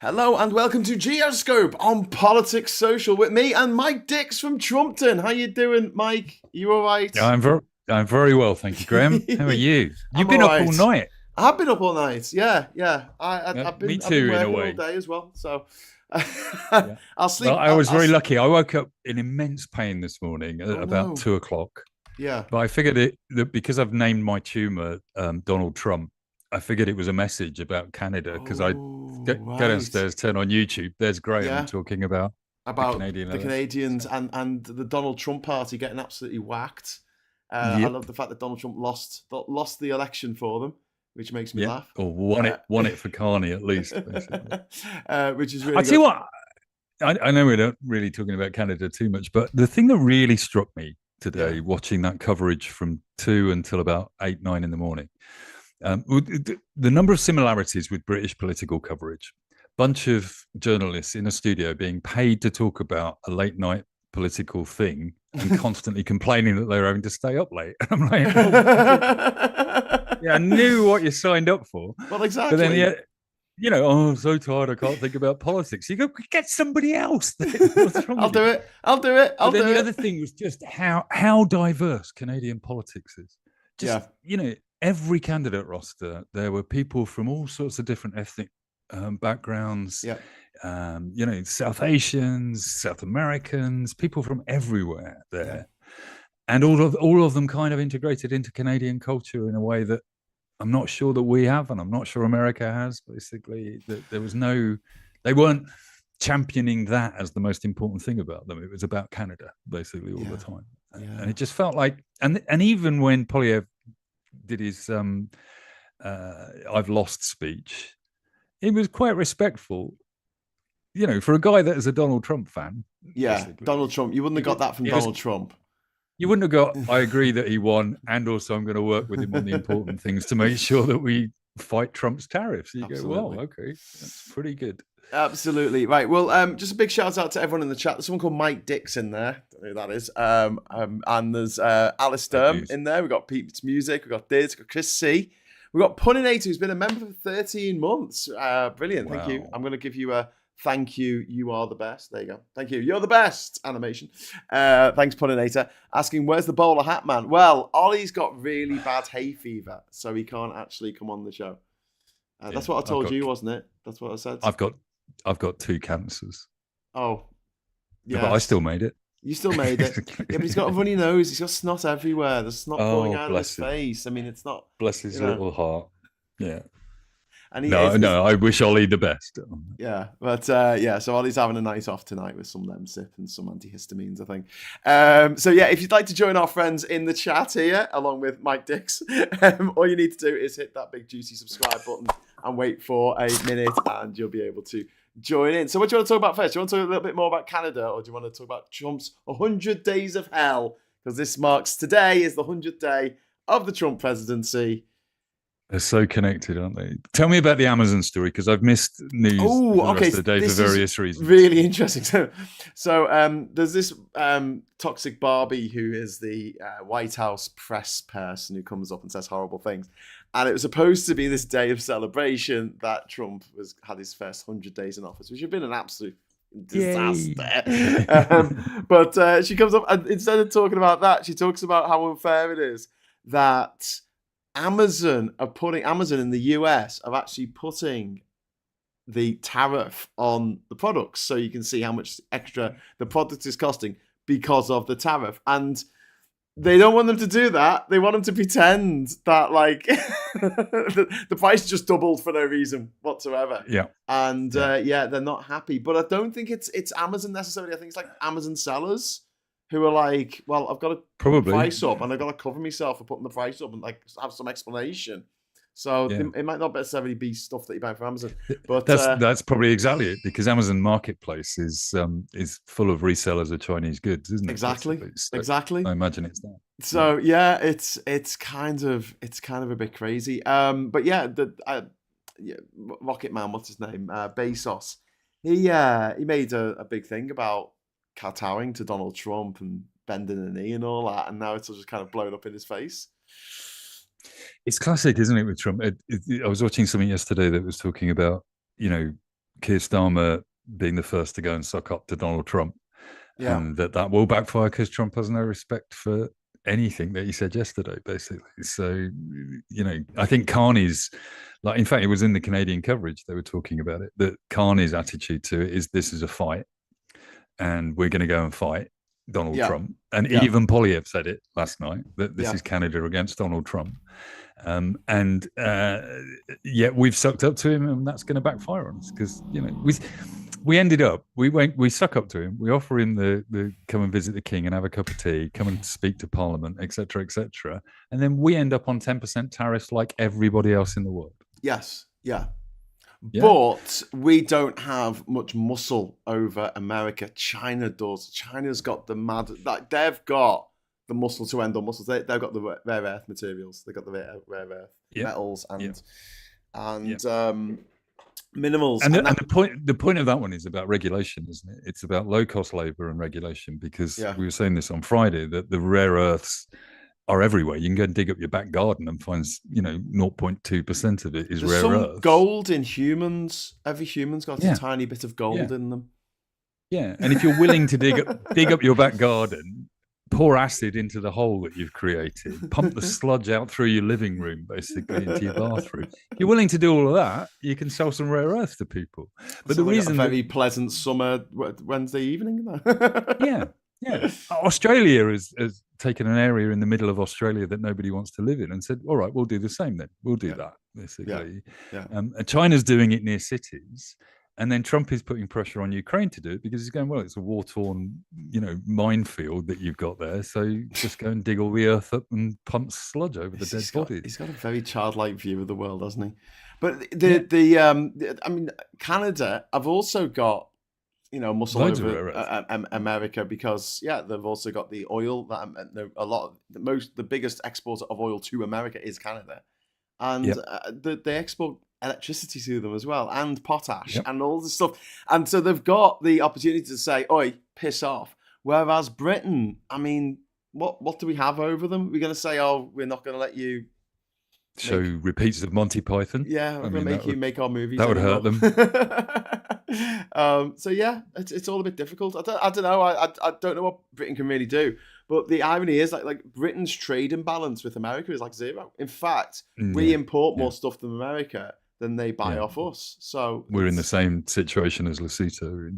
Hello and welcome to Geoscope on Politics Social with me and Mike Dix from Trumpton. How you doing, Mike? You all right? Yeah, I'm very well, thank you, Graham. How are you? I'm You've all been up all right. night. I've been up all night. Yeah. I've Me been too, in a working all way. day as well. So Yeah. I'll Well, sleep. I was very lucky. I woke up in immense pain this morning at Oh about no. 2 o'clock. Yeah. But I figured that because I've named my tumor Donald Trump, I figured it was a message about Canada because I Oh go right. downstairs, turn on YouTube. There's Graham Yeah. talking about the About Canadian the election. Canadians So, and the Donald Trump party getting absolutely whacked. I yep, love the fact that Donald Trump lost the election for them, which makes me yep. laugh. Or won Uh, it, won it for Carney at least, basically. which is I really tell you good. what, I know we're not really talking about Canada too much, but the thing that really struck me Yeah. today, watching that coverage from 2 until about 8, 9 in the morning, the number of similarities with British political coverage. Bunch of journalists in a studio being paid to talk about a late night political thing and constantly complaining that they're having to stay up late. And I'm like, well, yeah, I knew what you signed up for, Well, but then exactly. yeah, oh, I'm so tired, I can't think about politics. You go, get somebody else. What's wrong I'll with do you? it. I'll do it. But I'll then do the it. other thing was just how diverse Canadian politics is. Just Yeah. every candidate roster, there were people from all sorts of different ethnic backgrounds. Yeah. South Asians, South Americans, people from everywhere Yeah. there, and all of them kind of integrated into Canadian culture in a way that I'm not sure that we have, and I'm not sure America has. Basically, that there was no, they weren't championing that as the most important thing about them. It was about Canada basically all the Yeah. time, and Yeah. it just felt like, and even when Poilievre did his "I've lost" speech, he was quite respectful. For a guy that is a Donald Trump fan, Yeah. basically, Donald Trump. You wouldn't he have got was, that from he was Donald Trump. you wouldn't have got, I agree that he won, and also I'm going to work with him on the important things to make sure that we fight Trump's tariffs. You go, well, Absolutely. okay, that's pretty good. Absolutely. Right. Well, just a big shout out to everyone in the chat. There's someone called Mike Dix in there. Don't know who that is. And there's Alice Fake Sturm news. in there. We've got Pete's Music. We've got Diz. We've got Chris C. We've got Puninator, who's been a member for 13 months. Brilliant. Thank you. Wow. I'm going to give you a thank you. You are the best. There you go. Thank you. You're the best animation. Thanks, Puninator. Asking, where's the bowler hat man? Well, Ollie's got really bad hay fever, so he can't actually come on the show. That's Yeah, what I told you, wasn't it? That's what I said. I've got, I've got two cancers, Oh, but I yes. still made it. You still made it. Yeah, but he's got a runny nose. He's got snot everywhere. There's snot pouring Oh, out of his bless him. face. I mean, it's not, Bless you his know. little heart. Yeah. And he No, is, no, I wish Ollie the best. yeah. But yeah, so Ollie's having a night off tonight with some Lemsip and some antihistamines, I think. So yeah, if you'd like to join our friends in the chat here, along with Mike Dix, all you need to do is hit that big juicy subscribe button and wait for a minute, and you'll be able to join in. So what do you want to talk about first? Do you want to talk a little bit more about Canada, or do you want to talk about Trump's 100 days of hell? Because this marks, today is the 100th day of the Trump presidency. They're so connected, aren't they? Tell me about the Amazon story, because I've missed news Oh, for the okay. rest of the day for This is various reasons. really interesting. So there's this toxic Barbie who is the White House press person who comes up and says horrible things. And it was supposed to be this day of celebration that Trump had his first 100 days in office, which had been an absolute disaster. But she comes up, and instead of talking about that, she talks about how unfair it is that Amazon in the US of actually putting the tariff on the products, so you can see how much extra the product is costing because of the tariff. And they don't want them to do that. They want them to pretend that like the price just doubled for no reason whatsoever. Yeah. And yeah, they're not happy. But I don't think it's Amazon necessarily. I think it's like Amazon sellers who are like, well, I've got to put the price up, and I've got to cover myself for putting the price up, and like have some explanation. So it might not necessarily be stuff that you buy from Amazon, but that's probably exactly it, because Amazon Marketplace is full of resellers of Chinese goods, isn't it? exactly, So exactly. I imagine it's that. So yeah, it's kind of a bit crazy. But yeah, Rocket Man, what's his name? Bezos. He made a big thing about kowtowing to Donald Trump and bending a knee and all that, and now it's just kind of blown up in his face. It's classic, isn't it, with Trump? I was watching something yesterday that was talking about, Keir Starmer being the first to go and suck up to Donald Trump, Yeah. and that will backfire because Trump has no respect for anything that he said yesterday, basically. So, I think Carney's, like, in fact, it was in the Canadian coverage, they were talking about it, that Carney's attitude to it is this is a fight and we're going to go and fight Donald Yeah. Trump. And Yeah. even Poilievre said it last night, that this Yeah. is Canada against Donald Trump. And yet we've sucked up to him, and that's going to backfire on us because we ended up we suck up to him, we offer him the come and visit the king and have a cup of tea, come and speak to parliament, etc., and then we end up on 10% tariffs like everybody else in the world. Yes. Yeah. Yeah. But we don't have much muscle over America. China does. China's got the mad, like, they've got the muscle to end on muscles. They've got the rare earth materials. They've got the rare earth metals and minerals. And the point of that one is about regulation, isn't it? It's about low cost labor and regulation, because we were saying this on Friday, that the rare earths are everywhere. You can go and dig up your back garden and find 0.2% of it is There's rare earths. Gold in humans. Every human's got a tiny bit of gold in them. Yeah, and if you're willing to dig up your back garden, pour acid into the hole that you've created, pump the sludge out through your living room, basically into your bathroom. If you're willing to do all of that, you can sell some rare earth to people. But the reason, a very pleasant summer Wednesday evening. Yeah. Australia has taken an area in the middle of Australia that nobody wants to live in and said, all right, we'll do the same then. We'll do that, basically. And China's doing it near cities. And then Trump is putting pressure on Ukraine to do it because he's going, well, it's a war-torn, minefield that you've got there. So just go and dig all the earth up and pump sludge over the dead bodies. He's got a very childlike view of the world, hasn't he? But Canada, I've also got, muscle Loads over America because they've also got the oil that the biggest exporter of oil to America is Canada, and they export electricity to them as well, and potash and all this stuff, and so they've got the opportunity to say, "Oi, piss off." Whereas Britain, I mean, what do we have over them? We're going to say, "Oh, we're not going to let you." So repeats of Monty Python. Yeah, we're going to make our movies. That would hurt them. So it's all a bit difficult. I don't know. I don't know what Britain can really do. But the irony is like Britain's trade imbalance with America is like zero. In fact, we import more stuff from America than they buy off us. So we're in the same situation as Lesotho.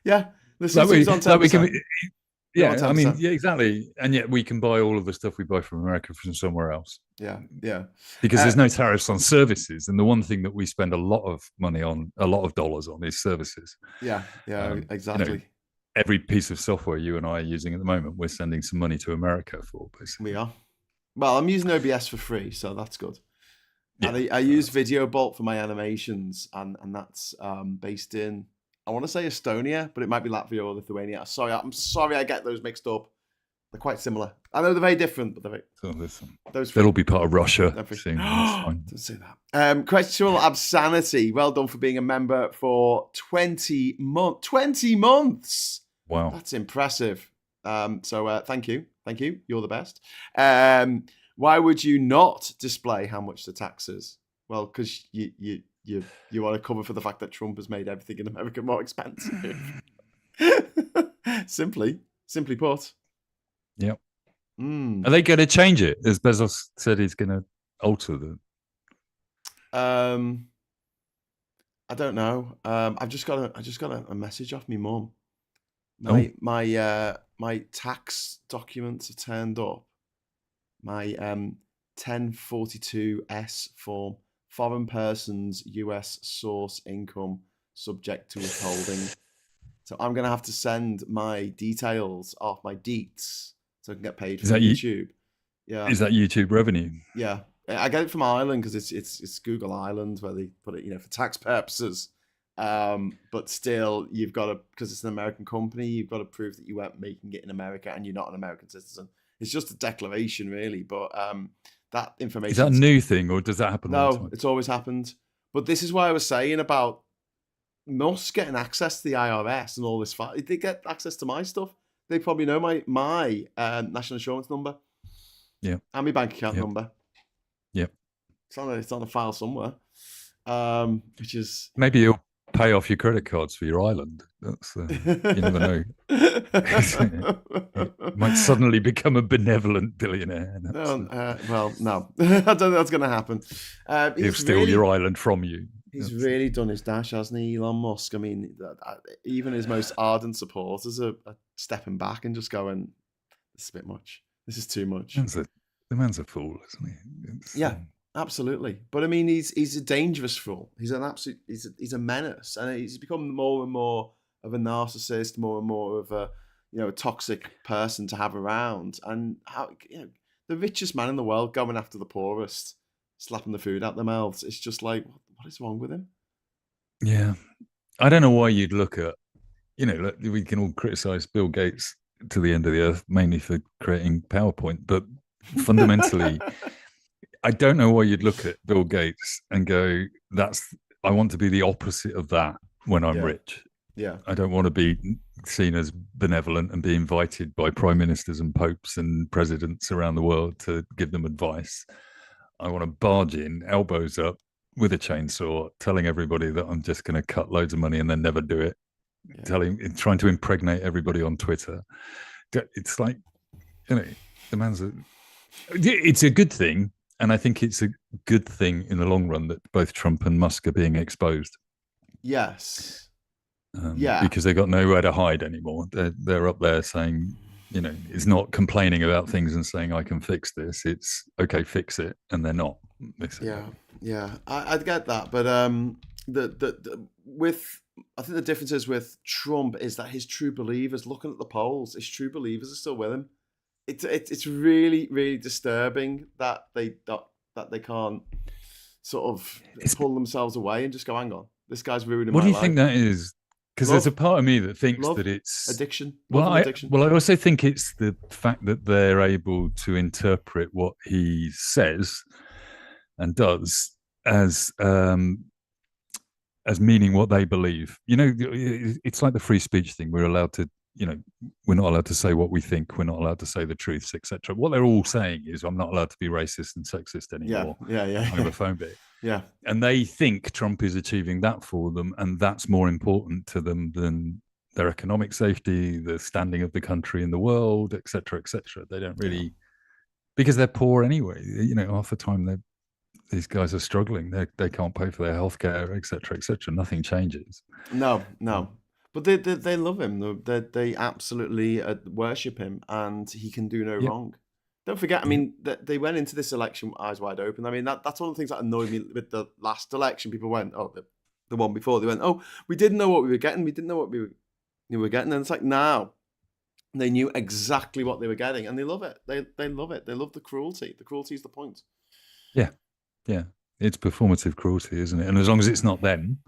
Yeah, Lesotho's on 10%. I mean, exactly. And yet we can buy all of the stuff we buy from America from somewhere else. Yeah. Because there's no tariffs on services. And the one thing that we spend a lot of money on, a lot of dollars on, is services. Yeah, exactly. Every piece of software you and I are using at the moment, we're sending some money to America for, basically. We are. Well, I'm using OBS for free, so that's good. Yeah. And I use VideoBolt for my animations, and that's based in, I want to say Estonia, but it might be Latvia or Lithuania. I'm sorry I get those mixed up. They're quite similar. I know they're very different, but they're they'll all be part of Russia soon. Don't say that. Questionable Obscenity. Well done for being a member for 20 months. 20 months! Wow. That's impressive. So thank you. You're the best. Why would you not display how much the tax is? Well, because you want to cover for the fact that Trump has made everything in America more expensive. Simply put. Yep. Are they going to change it? As Bezos said, he's going to alter them. I don't know. I just got a message off my mum. My tax documents are turned up. My 1042S form. Foreign persons, US source income, subject to withholding. So I'm going to have to send my details off, my deets, so I can get paid from YouTube. Yeah. Is that YouTube revenue? Yeah. I get it from Ireland because it's Google Ireland where they put it, for tax purposes. But still, you've got to, because it's an American company, you've got to prove that you weren't making it in America and you're not an American citizen. It's just a declaration, really. But that information. Is that a new thing, or does that happen all the time? No, it's always happened. But this is why I was saying about Musk getting access to the IRS and all this. They get access to my stuff. They probably know my national insurance number. Yeah. And my bank account number. Yep. It's on a file somewhere. which is Maybe you'll pay off your credit cards for your island. That's you never know. You might suddenly become a benevolent billionaire. And that's, No, well, no, I don't think that's going to happen. he'll steal your island from you. He's really done his dash, hasn't he, Elon Musk? I mean, even his most ardent supporters are stepping back and just going, "This is a bit much. This is too much." The man's a fool, isn't he? Yeah, absolutely. But I mean, he's a dangerous fool. He's an absolute. He's a menace, and he's become more and more of a narcissist, more and more of a a toxic person to have around. And how the richest man in the world going after the poorest, slapping the food out their mouths. It's just like, what is wrong with him? Yeah, I don't know why you'd look at. We can all criticize Bill Gates to the end of the earth, mainly for creating PowerPoint, but fundamentally, I don't know why you'd look at Bill Gates and go, I want to be the opposite of that when I'm rich. Yeah. I don't want to be seen as benevolent and be invited by prime ministers and popes and presidents around the world to give them advice. I want to barge in, elbows up, with a chainsaw, telling everybody that I'm just going to cut loads of money and then never do it. Trying to impregnate everybody on Twitter. It's like, the man's it's a good thing. And I think it's a good thing in the long run that both Trump and Musk are being exposed. Yes. Because they got nowhere to hide anymore. They're up there saying, it's not complaining about things and saying, I can fix this. It's, okay, fix it. And they're not. Yeah. I'd get that. But I think the difference is with Trump is that his true believers, looking at the polls, his true believers are still with him. It's really, really disturbing that they can't sort of pull themselves away and just go, hang on, this guy's ruining my life. What do you think that is? Because there's a part of me that thinks that it's addiction. Addiction. I also think it's the fact that they're able to interpret what he says and does as meaning what they believe. It's like the free speech thing. We're allowed to, we're not allowed to say what we think. We're not allowed to say the truths, etc. What they're all saying is, I'm not allowed to be racist and sexist anymore. Yeah. Homophobic. Yeah. And they think Trump is achieving that for them, and that's more important to them than their economic safety, the standing of the country in the world, etc., etc. They don't really, because they're poor anyway. Half the time these guys are struggling. They can't pay for their healthcare, etc., etc. Nothing changes. No. But they love him. They absolutely worship him, and he can do no wrong. Don't forget, I mean, they went into this election eyes wide open. I mean, that's one of the things that annoyed me with the last election. People went, the one before, they went, we didn't know what we were getting. We didn't know what we were getting. And it's like, now they knew exactly what they were getting, and they love it. They love it. They love the cruelty. The cruelty is the point. Yeah. It's performative cruelty, isn't it? And as long as it's not them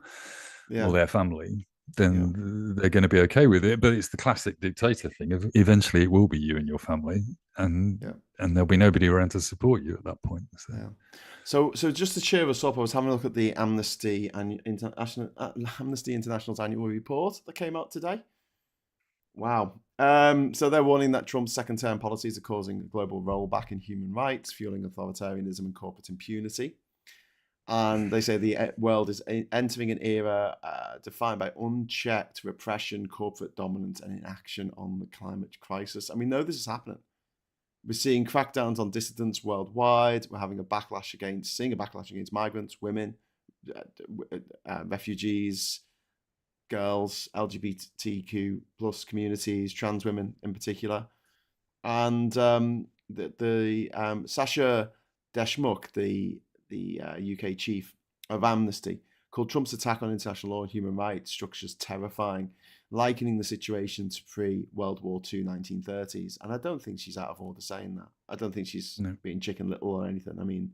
or their family, then they're going to be okay with it. But it's the classic dictator thing of eventually it will be you and your family, and there'll be nobody around to support you at that point. So just to cheer us up, I was having a look at the Amnesty and International's annual report that came out today. Wow. So they're warning that Trump's second-term policies are causing a global rollback in human rights, fueling authoritarianism and corporate impunity. And they say the world is entering an era defined by unchecked repression, corporate dominance, and inaction on the climate crisis. And we know this is happening. We're seeing crackdowns on dissidents worldwide. We're seeing a backlash against migrants, women, refugees, girls, LGBTQ plus communities, trans women in particular. And Sasha Deshmukh, the UK chief of Amnesty, called Trump's attack on international law and human rights structures terrifying, likening the situation to pre-World War II 1930s. And I don't think she's out of order saying that. I don't think she's being Chicken Little or anything. I mean,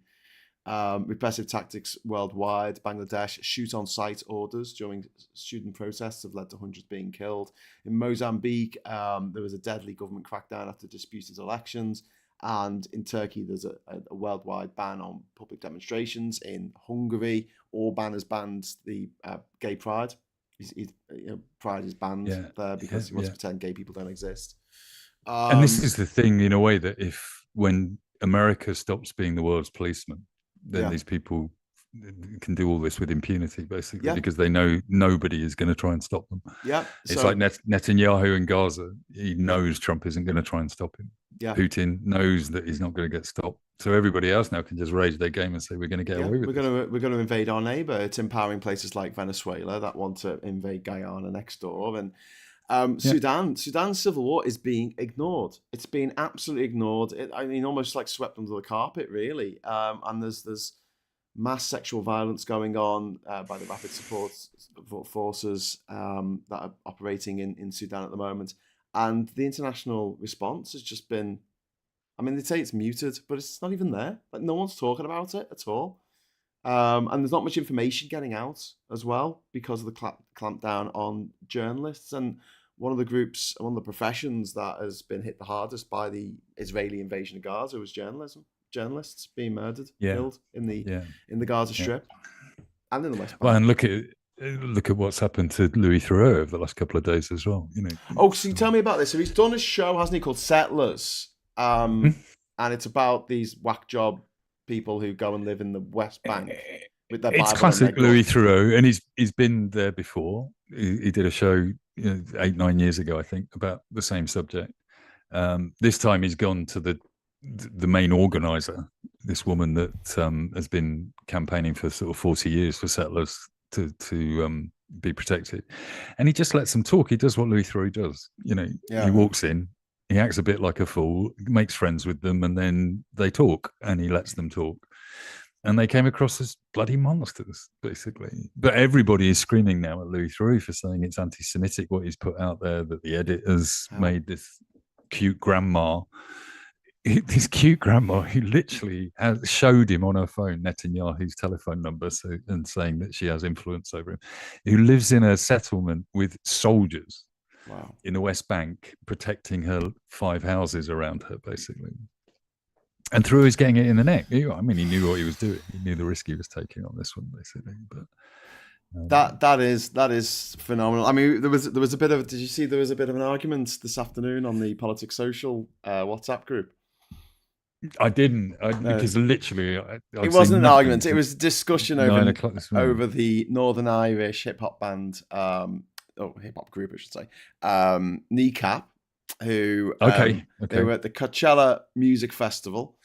repressive tactics worldwide. Bangladesh shoot-on-sight orders during student protests have led to hundreds being killed. In Mozambique, there was a deadly government crackdown after disputed elections. And in Turkey, there's a worldwide ban on public demonstrations. In Hungary, Orban has banned the gay pride. Pride is banned there because he wants to pretend gay people don't exist. And this is the thing, in a way, that when America stops being the world's policeman, then these people can do all this with impunity, basically, Yeah, because they know nobody is going to try and stop them. yeah. It's like So Netanyahu in Gaza. He yeah, knows Trump isn't going to try and stop him. yeah, Putin knows that he's not going to get stopped. So everybody else now can just raise their game and say we're going to get yeah. away with this. We're gonna invade our neighbor. It's empowering places like Venezuela that want to invade Guyana next door, and Yeah. Sudan's civil war is being ignored. It's being absolutely ignored. I mean, almost like swept under the carpet, really. And there's mass sexual violence going on by the rapid support forces that are operating in Sudan at the moment. And the international response has just been, I mean, they say it's muted, but it's not even there. Like, no one's talking about it at all. And there's not much information getting out as well because of the clampdown on journalists. And one of the professions that has been hit the hardest by the Israeli invasion of Gaza was journalism. Journalists being murdered, Yeah. killed in the Yeah. Gaza Strip and in the West Bank. Well, and look at what's happened to Louis Theroux over the last couple of days as well. Oh, so you tell me about this. So he's done a show, hasn't he, called Settlers? And it's about these whack job people who go and live in the West Bank with their Bible. It's classic Louis Theroux, and he's been there before. He did a show 8-9 years ago, I think, about the same subject. This time he's gone to the main organizer, this woman that has been campaigning for sort of 40 years for settlers to be protected, and he just lets them talk. He does what Louis Theroux does. He walks in, he acts a bit like a fool, makes friends with them, and then they talk, and he lets them talk. And they came across as bloody monsters, basically. But everybody is screaming now at Louis Theroux for saying it's anti-Semitic what he's put out there, that the editors made this cute grandma who literally showed him on her phone Netanyahu's telephone number and saying that she has influence over him, who lives in a settlement with soldiers in the West Bank protecting her 5 houses around her, basically. And Theroux is getting it in the neck. He knew what he was doing. He knew the risk he was taking on this one, basically. But that is phenomenal. I mean, there was a bit of. Did you see there was a bit of an argument this afternoon on the Politics Social WhatsApp group? I didn't, because literally it wasn't an argument. It was a discussion over the Northern Irish hip hop band, hip hop group, I should say, Kneecap, who they were at the Coachella Music Festival,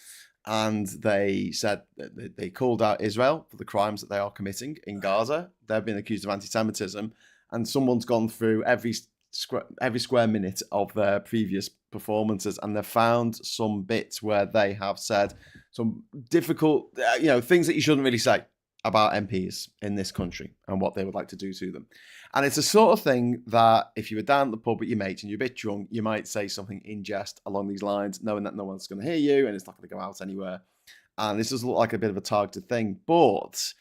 and they said that they called out Israel for the crimes that they are committing in Gaza. They've been accused of anti-Semitism, and someone's gone through every square minute of their previous performances, and they've found some bits where they have said some difficult, things that you shouldn't really say about MPs in this country and what they would like to do to them. And it's a sort of thing that if you were down at the pub with your mates and you're a bit drunk, you might say something in jest along these lines, knowing that no one's going to hear you and it's not going to go out anywhere. And this does look like a bit of a targeted thing. But,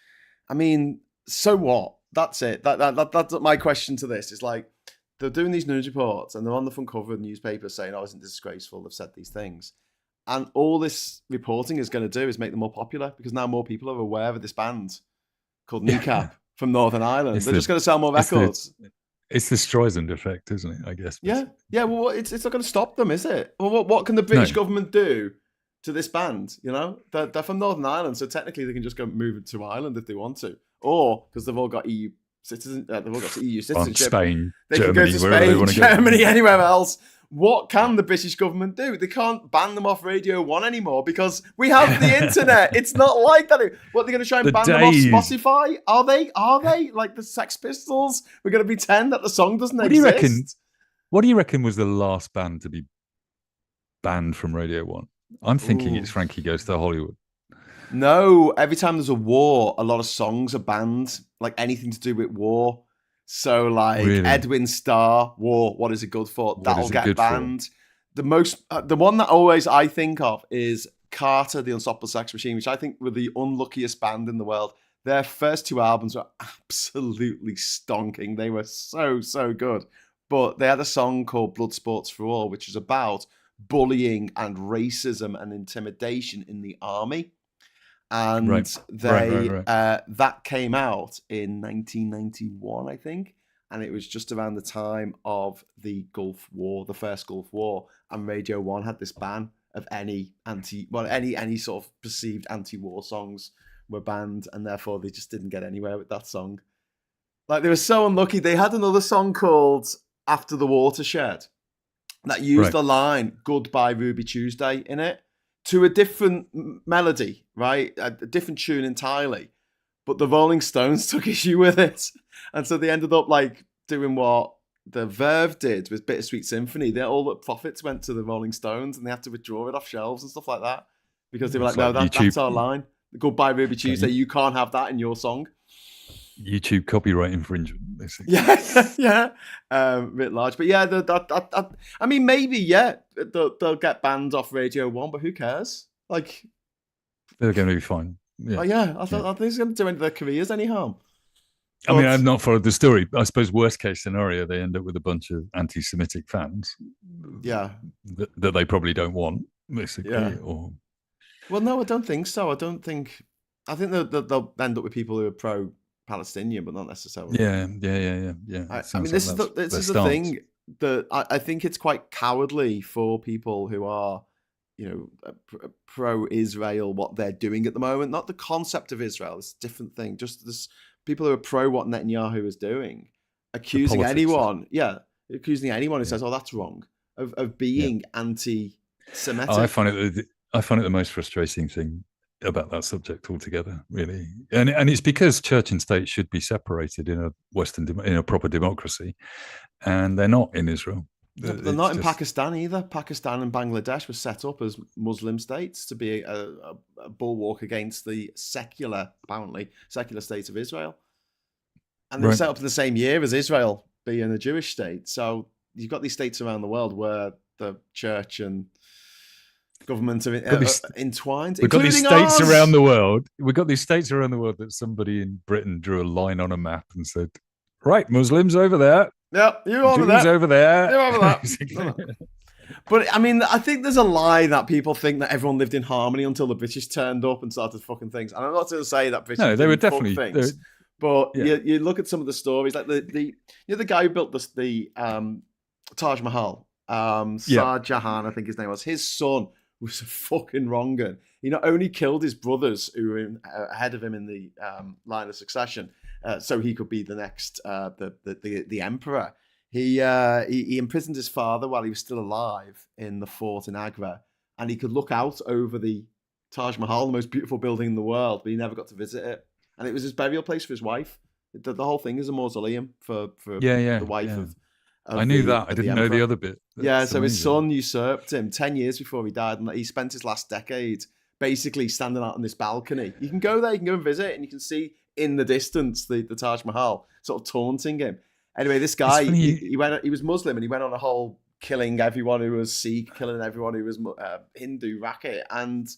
I mean, so what? That's it. That's my question to this. Is like, they're doing these news reports and they're on the front cover of the newspaper saying, oh, isn't this disgraceful? They've said these things. And all this reporting is going to do is make them more popular because now more people are aware of this band called Kneecap from Northern Ireland. They're just going to sell more records. It's the Streisand effect, isn't it? I guess. Yeah. Yeah. Well, it's not going to stop them, is it? Well, what can the British government do to this band? They're from Northern Ireland, so technically they can just go move to Ireland if they want to, or because they've all got EU citizenship. Spain, they Germany, can go to Spain, Germany, anywhere else. What can the British government do? They can't ban them off Radio 1 anymore because we have the internet. It's not like that. What, they're going to try and ban them off Spotify? Are they? Like the Sex Pistols? We're going to pretend that the song doesn't exist? What do you reckon was the last band to be banned from Radio 1? I'm thinking it's Frankie Goes to Hollywood. No, every time there's a war, a lot of songs are banned, like anything to do with war. So, like Edwin Starr, War, What Is It Good For? That'll get banned. The one that always I think of is Carter, the Unstoppable Sex Machine, which I think were the unluckiest band in the world. Their first 2 albums were absolutely stonking. They were so, so good. But they had a song called Blood Sports for All, which is about bullying and racism and intimidation in the army. And that came out in 1991, I think, and it was just around the time of the Gulf War, the first Gulf War, and Radio 1 had this ban of any sort of perceived anti-war songs were banned, and therefore they just didn't get anywhere with that song. Like, they were so unlucky. They had another song called After the Watershed that used the line "Goodbye Ruby Tuesday" in it to a different melody, right? A different tune entirely. But the Rolling Stones took issue with it. And so they ended up like doing what the Verve did with Bittersweet Symphony. All the profits went to the Rolling Stones, and they had to withdraw it off shelves and stuff like that. Because they were like, no, that's our line. Goodbye Ruby Tuesday. You can't have that in your song. YouTube copyright infringement, basically. Yeah, writ large. But yeah, I mean, maybe, yeah, they'll get banned off Radio 1, but who cares? Like, they're going to be fine. Yeah, I think it's going to do any of their careers any harm. I mean, I've not followed the story. I suppose worst case scenario, they end up with a bunch of anti-Semitic fans. Yeah, that they probably don't want, basically. Yeah. Or well, no, I don't think so. I think they'll end up with people who are pro-Palestinian, but not necessarily. Yeah. I mean, this is the thing that I think it's quite cowardly for people who are, pro-Israel, what they're doing at the moment. Not the concept of Israel, it's a different thing. Just this people who are pro what Netanyahu is doing, accusing anyone who says, "Oh, that's wrong," of being anti-Semitic. I find it the most frustrating thing about that subject altogether, really, and it's because church and state should be separated in a proper democracy, and they're not in Israel. Yeah, but they're not in Pakistan either. Pakistan and Bangladesh were set up as Muslim states to be a bulwark against the secular state of Israel. And they were set up in the same year as Israel being a Jewish state. So you've got these states around the world where the church and government are entwined. We've got these states around the world. We've got these states around the world that somebody in Britain drew a line on a map and said, right, Muslims over there. Yep, you over there. Over there. You over there. But I mean, I think there's a lie that people think that everyone lived in harmony until the British turned up and started fucking things. And I'm not going to say that British they were definitely things. But you look at some of the stories, like the guy who built the Taj Mahal, Shah Jahan, I think his name was. His son was a fucking wrong-un. He not only killed his brothers who were ahead of him in the line of succession, so he could be the next the emperor. He imprisoned his father while he was still alive in the fort in Agra, and he could look out over the Taj Mahal, the most beautiful building in the world, but he never got to visit it. And it was his burial place for his wife. The whole thing is a mausoleum for the wife of I knew that. I didn't know the other bit. That's amazing. His son usurped him 10 years before he died, and he spent his last decade basically standing out on this balcony. You can go there, you can go and visit, and you can see in the distance the Taj Mahal sort of taunting him. Anyway, this guy, he was Muslim, and he went on a whole killing everyone who was Sikh, killing everyone who was Hindu racket, and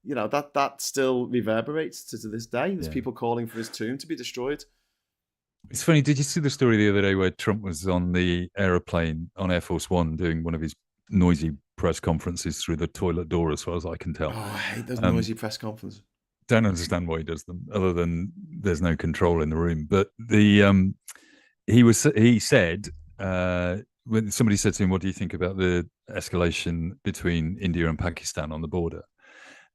that still reverberates to this day. There's people calling for his tomb to be destroyed. It's funny. Did you see the story the other day where Trump was on the aeroplane on Air Force One doing one of his noisy press conferences through the toilet door, as far as I can tell? Oh, I hate those noisy press conferences. Don't understand why he does them, other than there's no control in the room. But he said when somebody said to him, "What do you think about the escalation between India and Pakistan on the border?"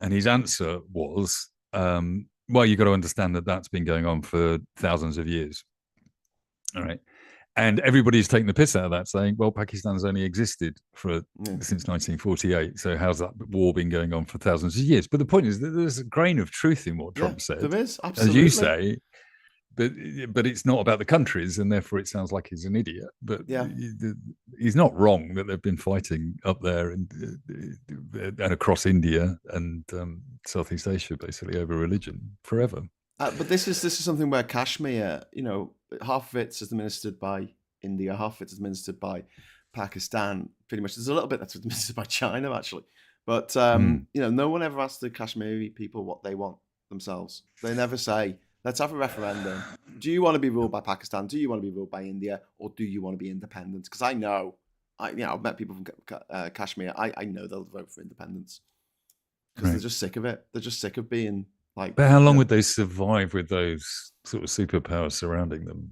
And his answer was, "Well, you've got to understand that that's been going on for thousands of years." All right. And everybody's taking the piss out of that, saying, well, Pakistan's only existed since 1948. So how's that war been going on for thousands of years? But the point is that there's a grain of truth in what Trump said. There is, absolutely. As you say, but it's not about the countries, and therefore it sounds like he's an idiot. But he's not wrong that they've been fighting up there and across India and Southeast Asia, basically, over religion forever. But this is something where Kashmir, half of it's administered by India, half of it's administered by Pakistan. Pretty much, there's a little bit that's administered by China, actually. But no one ever asks the Kashmiri people what they want themselves. They never say, let's have a referendum. Do you want to be ruled by Pakistan? Do you want to be ruled by India? Or do you want to be independent? Because I've met people from Kashmir. I know they'll vote for independence because they're just sick of it. They're just sick of being like. But how long would they survive with those sort of superpowers surrounding them?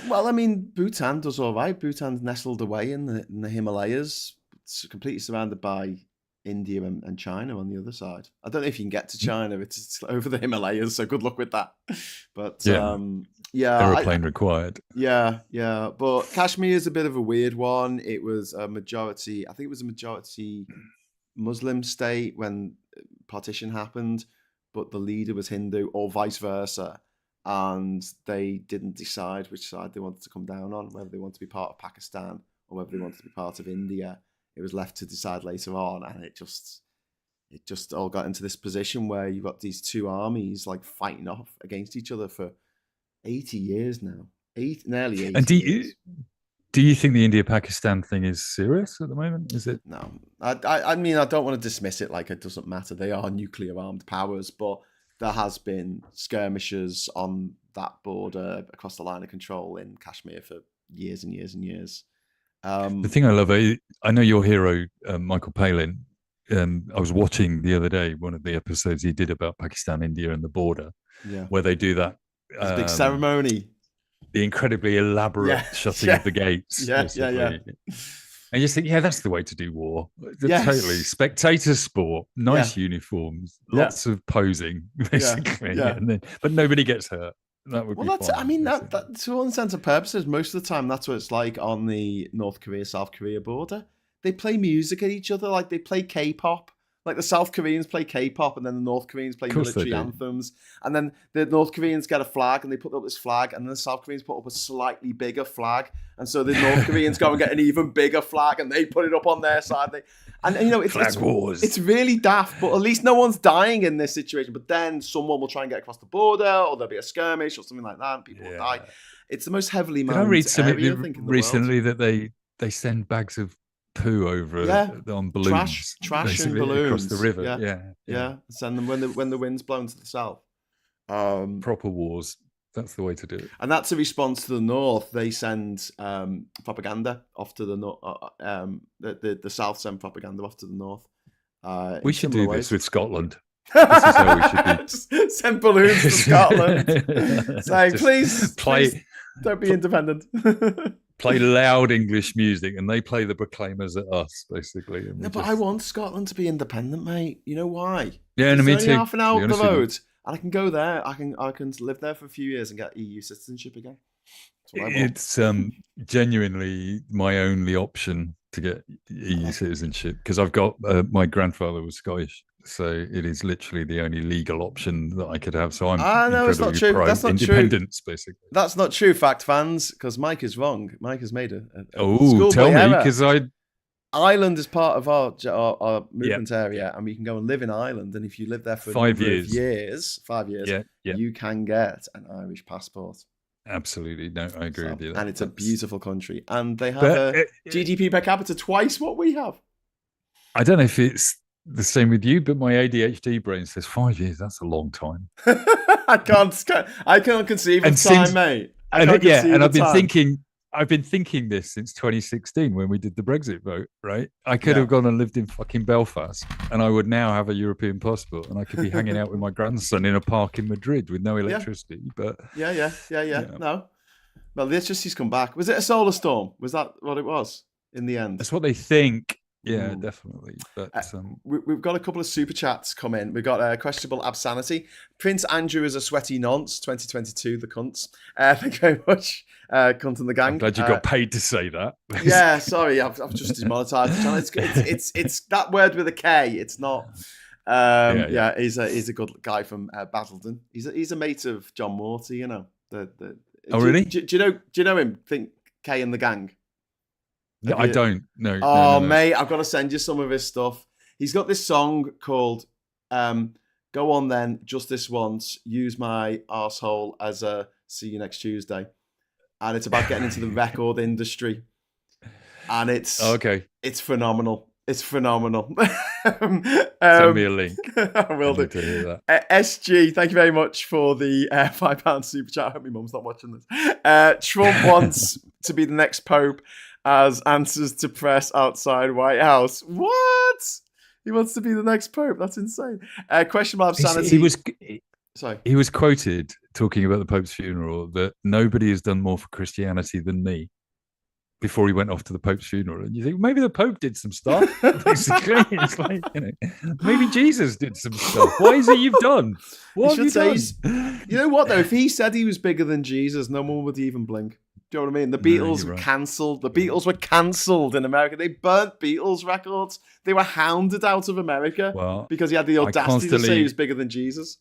Well, I mean, Bhutan does all right. Bhutan's nestled away in the Himalayas. It's completely surrounded by India and China on the other side. I don't know if you can get to China. It's over the Himalayas, so good luck with that. But aeroplane required. Yeah. But Kashmir is a bit of a weird one. It was a majority. I think it was a majority Muslim state when partition happened, but the leader was Hindu, or vice versa, and they didn't decide which side they wanted to come down on, whether they wanted to be part of Pakistan or whether they wanted to be part of India. It was left to decide later on, and it just all got into this position where you've got these two armies like fighting off against each other for 80 years now. Nearly 80 And years. Do you think the India-Pakistan thing is serious at the moment? Is it? No. I mean, I don't want to dismiss it like it doesn't matter. They are nuclear-armed powers, but there has been skirmishes on that border across the line of control in Kashmir for years and years and years. The thing I love, I know your hero, Michael Palin. I was watching the other day one of the episodes he did about Pakistan, India, and the border, where they do that big ceremony, the incredibly elaborate shutting of the gates. And you just think, that's the way to do war. Totally spectator sport, nice uniforms, lots of posing, basically, but nobody gets hurt. That would be that's. fun, I mean, that to all intents and purposes, most of the time, that's what it's like on the North Korea-South Korea border. They play music at each other, like they play K-pop. Like the South Koreans play K-pop, and then the North Koreans play military anthems. And then the North Koreans get a flag, and they put up this flag, and then the South Koreans put up a slightly bigger flag. And so the North Koreans go and get an even bigger flag, and they put it up on their side. It's wars. It's really daft, but at least no one's dying in this situation. But then someone will try and get across the border, or there'll be a skirmish or something like that, and people will die. It's the most heavily manned area. Did I read something recently that they send bags of poo over on balloons, trash and balloons across the river. Send them when the wind's blown to the south. Proper wars. That's the way to do it. And that's a response to the north. They send propaganda off to the north. The south send propaganda off to the north. We should do this with Scotland. This is how we should do. Just send balloons to Scotland, saying, "Please, don't be independent." Play loud English music, and they play the Proclaimers at us, basically. But I want Scotland to be independent, mate. You know why? Yeah, me too. Half an hour up the road, and I can go there. I can live there for a few years and get EU citizenship again. It's genuinely my only option to get EU citizenship, because I've got my grandfather was Scottish, so it is literally the only legal option that I could have. So I'm it's not true. That's not independence, true. Basically. That's not true, fact fans, because Mike is wrong. Mike has made a tell me, because Ireland is part of our movement area, and we can go and live in Ireland. And if you live there for 5 years, you can get an Irish passport. Absolutely, no, I agree with you. And it's a beautiful country, and they have a GDP per capita twice what we have. I don't know if it's the same with you, but my ADHD brain says 5 years. That's a long time. I can't conceive of time, mate. I've been thinking this since 2016 when we did the Brexit vote, right? I could have gone and lived in fucking Belfast, and I would now have a European passport, and I could be hanging out with my grandson in a park in Madrid with no electricity. But no. Well, the electricity's come back. Was it a solar storm? Was that what it was in the end? That's what they think. Yeah, definitely. But we've got a couple of super chats come in. We've got questionable absanity. Prince Andrew is a sweaty nonce. 2022, the cunts. Thank you very much, cunt and the gang. I'm glad you got paid to say that. Yeah, sorry, I've just demonetized the channel. It's that word with a K. It's not. He's a good guy from Basildon. He's a mate of John Morty. You know. Really? Do you know him? Think K and the gang. No, I don't. No. Oh, no. Mate, I've got to send you some of his stuff. He's got this song called Go On Then, Just This Once, Use My Arsehole as a See You Next Tuesday. And it's about getting into the record industry. And it's phenomenal. It's phenomenal. Send me a link. I will do. To hear that. SG, thank you very much for the £5 super chat. I hope my mum's not watching this. Trump wants to be the next pope as answers to press outside White House. What? He wants to be the next pope. That's insane. Questionable sanity. He was quoted talking about the Pope's funeral that nobody has done more for Christianity than me. before he went off to the Pope's funeral. And you think maybe the Pope did some stuff. Basically, it's like, maybe Jesus did some stuff. What is it you've done? What have you done? You know what though? If he said he was bigger than Jesus, no one would even blink. Do you know what I mean? The Beatles were cancelled. The Beatles were cancelled in America. They burnt Beatles records. They were hounded out of America because he had the audacity to say he was bigger than Jesus.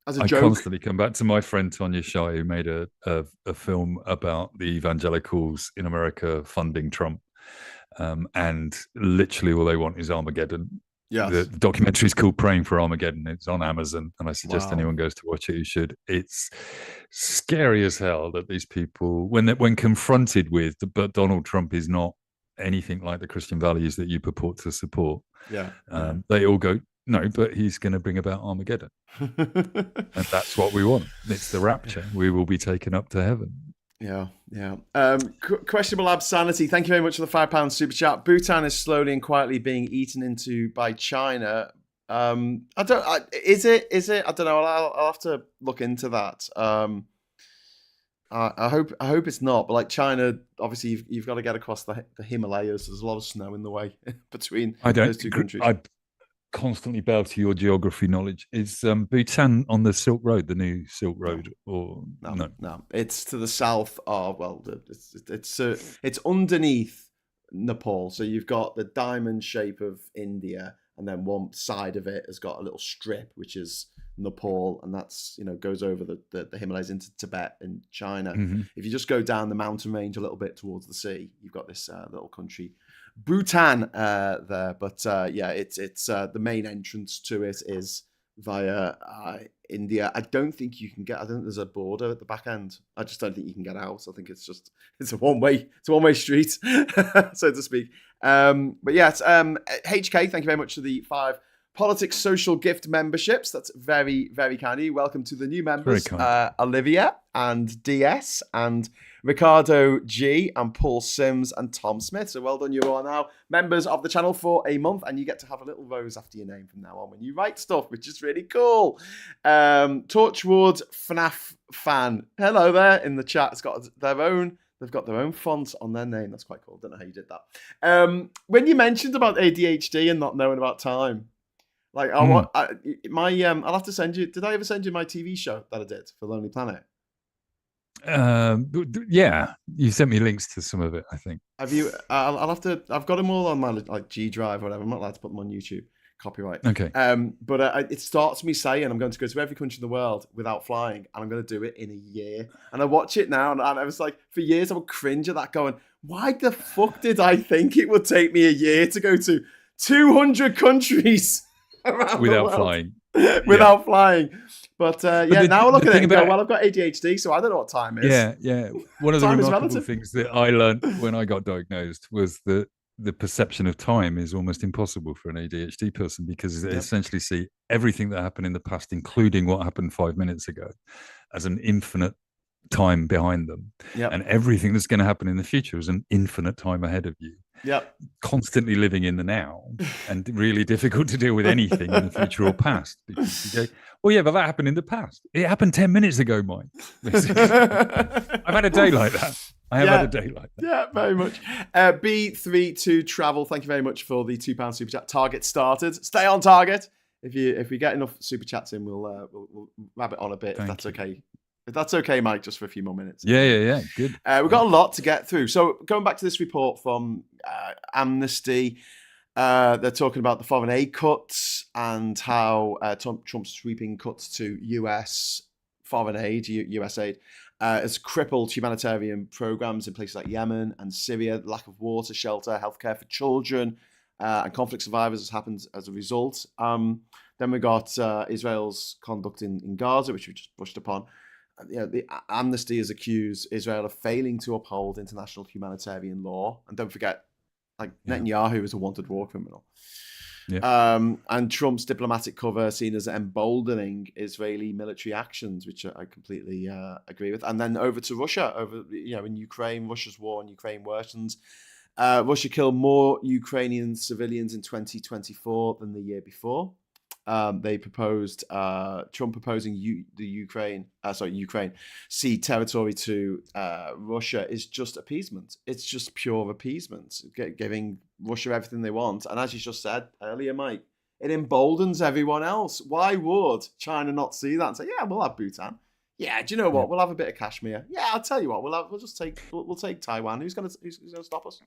As a joke. I constantly come back to my friend Tonya Shai, who made a film about the evangelicals in America funding Trump. And literally all they want is Armageddon. Yes. The documentary is called Praying for Armageddon. It's on Amazon, and I suggest anyone goes to watch it who should. It's scary as hell that these people, when confronted with, but Donald Trump is not anything like the Christian values that you purport to support. They all go, no, but he's going to bring about Armageddon. And that's what we want. It's the rapture. We will be taken up to heaven. Yeah. Questionable Absanity. Thank you very much for the £5 super chat. Bhutan is slowly and quietly being eaten into by China. Is it? I don't know. I'll have to look into that. I hope it's not. But like China, obviously, you've got to get across the Himalayas. There's a lot of snow in the way between those two countries. I constantly bow to your geography knowledge. Is Bhutan on the Silk Road, the new Silk Road, or no? It's to the south of it's underneath Nepal. So you've got the diamond shape of India, and then one side of it has got a little strip which is Nepal, and that's goes over the Himalayas into Tibet and China. If you just go down the mountain range a little bit towards the sea, you've got this little country Bhutan there, but it's the main entrance to it is via India. I don't think you can get. I think there's a border at the back end. I just don't think you can get out. I think it's a one way street, so to speak. But yeah, it's, HK. Thank you very much for the 5 Politics Social Gift memberships. That's very, very kind of you. Welcome to the new members, Olivia and DS and Ricardo G and Paul Sims and Tom Smith. So well done, you are now members of the channel for a month, and you get to have a little rose after your name from now on when you write stuff, which is really cool. Torchwood FNAF fan, hello there in the chat. It's got they've got their own fonts on their name. That's quite cool. Don't know how you did that. When you mentioned about ADHD and not knowing about time, like I'll have to send you. Did I ever send you my TV show that I did for Lonely Planet? Yeah, you sent me links to some of it, I think. Have you? I'll have to. I've got them all on my G Drive or whatever. I'm not allowed to put them on YouTube. Copyright. Okay. But it starts me saying I'm going to go to every country in the world without flying, and I'm going to do it in a year. And I watch it now, and I was like, for years I would cringe at that, going, why the fuck did I think it would take me a year to go to 200 countries around without flying? Without flying. But now I look at it and go, well, I've got ADHD, so I don't know what time is. Yeah. One of the remarkable things that I learned when I got diagnosed was that the perception of time is almost impossible for an ADHD person, because they essentially see everything that happened in the past, including what happened 5 minutes ago, as an infinite time behind them. And everything that's going to happen in the future is an infinite time ahead of you. Constantly living in the now, and really difficult to deal with anything in the future or past, because you go, well, yeah, but that happened in the past. It happened 10 minutes ago, Mike. I've had a day like that. I have had a day like that. Yeah, very much. B32 Travel, thank you very much for the £2 super chat. Target started. Stay on target. If we get enough super chats in, we'll wrap it on a bit. If that's okay. If that's okay, Mike, just for a few more minutes. Yeah. Good. We've got a lot to get through. So going back to this report from Amnesty, they're talking about the foreign aid cuts and how Trump's sweeping cuts to US foreign aid, US aid, has crippled humanitarian programs in places like Yemen and Syria. Lack of water, shelter, healthcare for children, and conflict survivors has happened as a result. Then we got Israel's conduct in Gaza, which we just brushed upon. The Amnesty has accused Israel of failing to uphold international humanitarian law, and don't forget, Netanyahu is a wanted war criminal. And Trump's diplomatic cover seen as emboldening Israeli military actions, which I completely agree with. And then over to Russia, in Ukraine, Russia's war on Ukraine worsens. Russia killed more Ukrainian civilians in 2024 than the year before. they proposed Trump proposing Ukraine cede territory to Russia is just appeasement. It's just pure appeasement, giving Russia everything they want. And as you just said earlier, Mike, it emboldens everyone else. Why would China not see that and say, yeah, we'll have Bhutan? Yeah, do you know what? We'll have a bit of Kashmir. Yeah, I'll tell you what. We'll take Taiwan. Who's gonna stop us?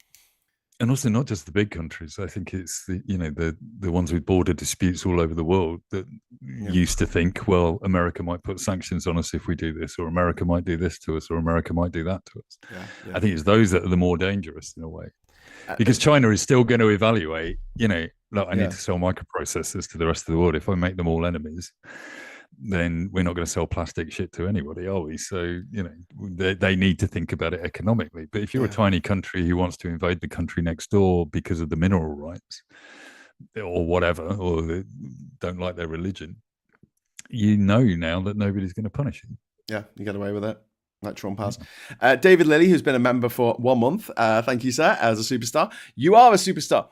And also not just the big countries. I think it's the ones with border disputes all over the world that used to think, well, America might put sanctions on us if we do this, or America might do this to us, or America might do that to us. I think it's those that are the more dangerous in a way, because China is still going to evaluate. Look, I need to sell microprocessors to the rest of the world. If I make them all enemies, then we're not going to sell plastic shit to anybody, are we? So, they need to think about it economically. But if you're a tiny country who wants to invade the country next door because of the mineral rights or whatever, or they don't like their religion, now that nobody's going to punish you. Yeah, you get away with it, like Trump has. David Lilly, who's been a member for 1 month, thank you, sir, as a superstar. You are a superstar.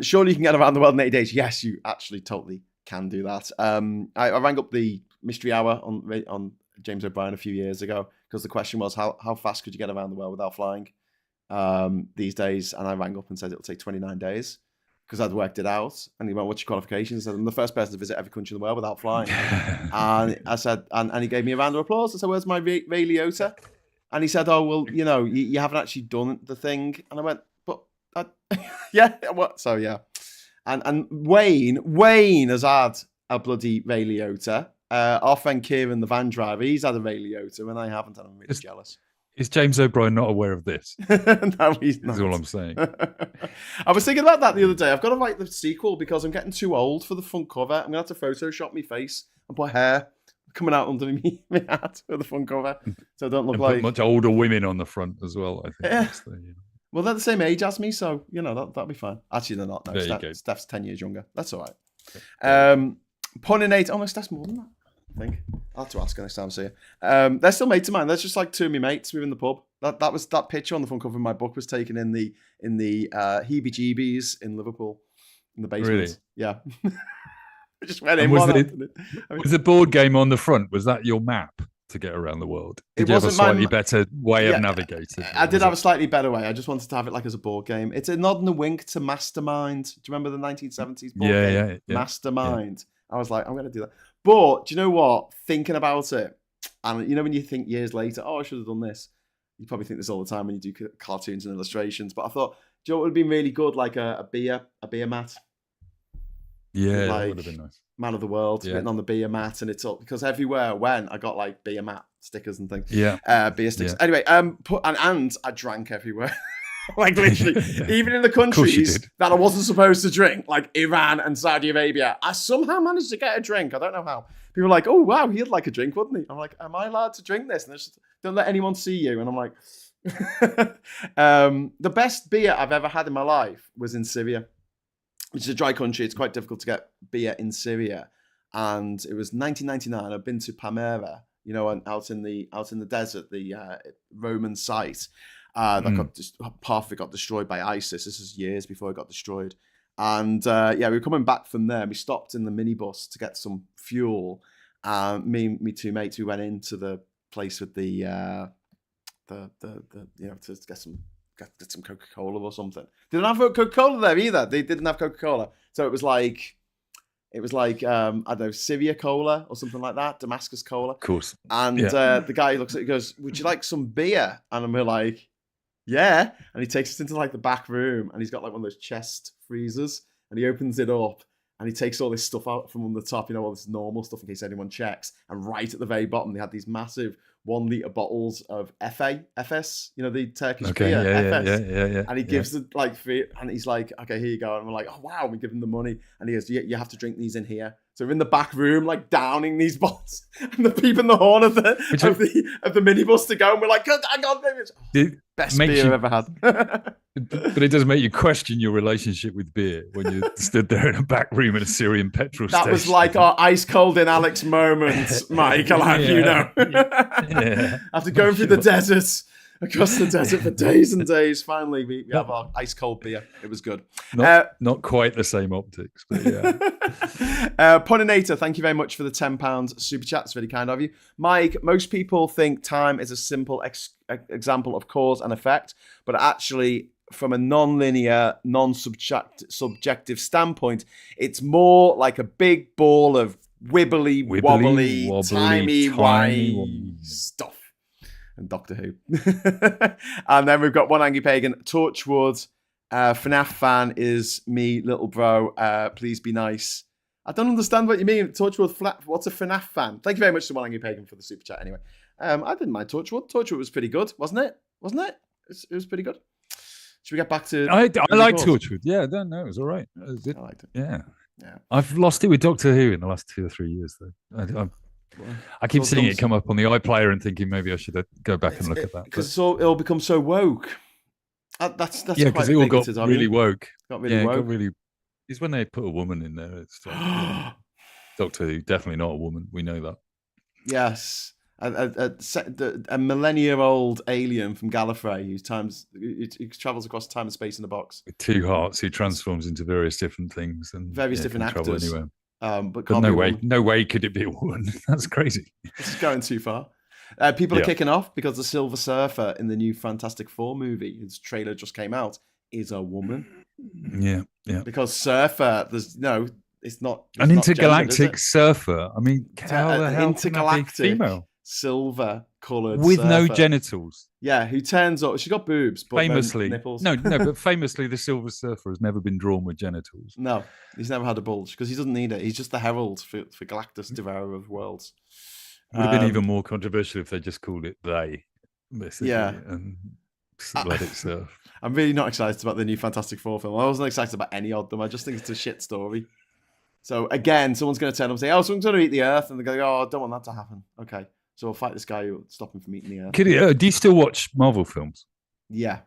Surely you can get around the world in 80 days. Yes, you actually totally can do that. I rang up the Mystery Hour on James O'Brien a few years ago because the question was how fast could you get around the world without flying these days, and I rang up and said it'll take 29 days because I'd worked it out. And he went, what's your qualifications? I said, I'm the first person to visit every country in the world without flying. And I said, and he gave me a round of applause. I said, where's my Ray Liotta? And he said, oh, well, you haven't actually done the thing. And I went, but yeah, what? So yeah. And Wayne has had a bloody Ray Liotta. Our friend Kieran, the van driver, he's had a Ray Liotta, and I haven't, and I'm really jealous. Is James O'Brien not aware of this? No, he's not. That's all I'm saying. I was thinking about that the other day. I've got to write the sequel because I'm getting too old for the front cover. I'm going to have to Photoshop my face and put hair coming out underneath my hat for the front cover, so I don't look like much older women on the front as well. I think. Yeah. Well, they're the same age as me, so that'll be fine. Actually, they're not. No, Steph's 10 years younger. That's all right. Puninate. Oh no, Steph's more than that, I think. I'll have to ask her next time I see her. They're still mates of mine. They're just like two of my mates. We were in the pub. That picture on the front cover of my book was taken in the heebie-jeebies in Liverpool, in the basement. Really? Yeah. I just went in. Was the board game on the front? Was that your map to get around the world? Did you have a slightly better way of navigating? I did have a slightly better way. I just wanted to have it like as a board game. It's a nod and a wink to Mastermind. Do you remember the 1970s board game? Yeah. Mastermind. Yeah. I was like, I'm going to do that. But do you know what? Thinking about it, and when you think years later, oh, I should have done this. You probably think this all the time when you do cartoons and illustrations. But I thought, do you know what would have been really good? Like a beer mat. Yeah, that would have been nice. Man of the world, written on the beer mat, and it's all because everywhere I went, I got like beer mat stickers and things. Yeah, beer sticks. Yeah. Anyway, and I drank everywhere, like literally, even in the countries that I wasn't supposed to drink, like Iran and Saudi Arabia. I somehow managed to get a drink. I don't know how. People are like, "Oh wow, he'd like a drink, wouldn't he?" I'm like, "Am I allowed to drink this?" And they're just, don't let anyone see you. And I'm like, the best beer I've ever had in my life was in Syria, which is a dry country. It's quite difficult to get beer in Syria. And it was 1999. I've been to Palmyra, and out in the desert, the Roman site half of it got destroyed by ISIS. This is years before it got destroyed. And we were coming back from there. We stopped in the minibus to get some fuel. Me two mates, we went into the place with the to get some Coca-Cola or something. They didn't have Coca-Cola there either. They didn't have Coca-Cola. So it was like I don't know, Syria Cola or something like that, Damascus Cola. Of course. And the guy looks at it, goes, "Would you like some beer?" And we're like, "Yeah." And he takes us into like the back room, and he's got like one of those chest freezers, and he opens it up, and he takes all this stuff out from on the top, all this normal stuff in case anyone checks. And right at the very bottom, they had these massive 1 litre bottles of FS, the Turkish beer, FS. Yeah. And he gives it like free, and he's like, "Okay, here you go." And we're like, "Oh wow," we give him the money, and he goes, "You have to drink these in here." So we're in the back room, like downing these bottles, and the people in the horn of the minibus to go, and we're like, "I got this." Best beer I've ever had. But it does make you question your relationship with beer when you stood there in a back room at a Syrian petrol station. That was like our ice cold in Alex moment, Mike. I'll have you know. Yeah. After going through the desert, across the desert for days and days. Finally, we have our ice cold beer. It was good. Not quite the same optics, but yeah. Poninator, thank you very much for the £10 super chat. It's really kind of you. Mike, most people think time is a simple example of cause and effect, but actually, from a non-linear, non-subjective standpoint, it's more like a big ball of wibbly wobbly, timey-wimey stuff. And Doctor Who. And then we've got One Angry Pagan, Torchwood, FNAF fan is me, little bro. Please be nice. I don't understand what you mean. Torchwood, what's a FNAF fan? Thank you very much to One Angry Pagan for the super chat anyway. I didn't mind Torchwood. Torchwood was pretty good, wasn't it? It was pretty good. Should we get back to... I like Torchwood. Yeah, no, it was all right. I liked it. Yeah. I've lost it with Doctor Who in the last 2 or 3 years, though. I keep seeing it come up on the iPlayer and thinking maybe I should go back and look at that. Because it'll become so woke. That's because it all got really woke. Got really woke. Got really... It's when they put a woman in there. It's Doctor Who, definitely not a woman. We know that. Yes. A millennia-old alien from Gallifrey who travels across time and space in a box. With 2 hearts, who transforms into various different things and various different actors. Anywhere. But no way could it be a woman. That's crazy. This is going too far. People are kicking off because the Silver Surfer in the new Fantastic Four movie, his trailer just came out, is a woman. Yeah. Because Surfer, it's not an intergalactic surfer. I mean, how the hell intergalactic can that be female? Silver coloured with surfer. No genitals. Yeah, who turns up. She's got boobs, but famously, no nipples. No, but famously, the Silver Surfer has never been drawn with genitals. No, he's never had a bulge because he doesn't need it. He's just the herald for Galactus, Devourer of Worlds. It would have been even more controversial if they just called it they, basically, and let it surf. I'm really not excited about the new Fantastic Four film. I wasn't excited about any of them. I just think it's a shit story. So again, someone's going to turn up and say, "Oh, someone's going to eat the Earth," and they're going, "Oh, I don't want that to happen." Okay. So we'll fight this guy who will stop him from eating the Earth. Do you still watch Marvel films? Yeah.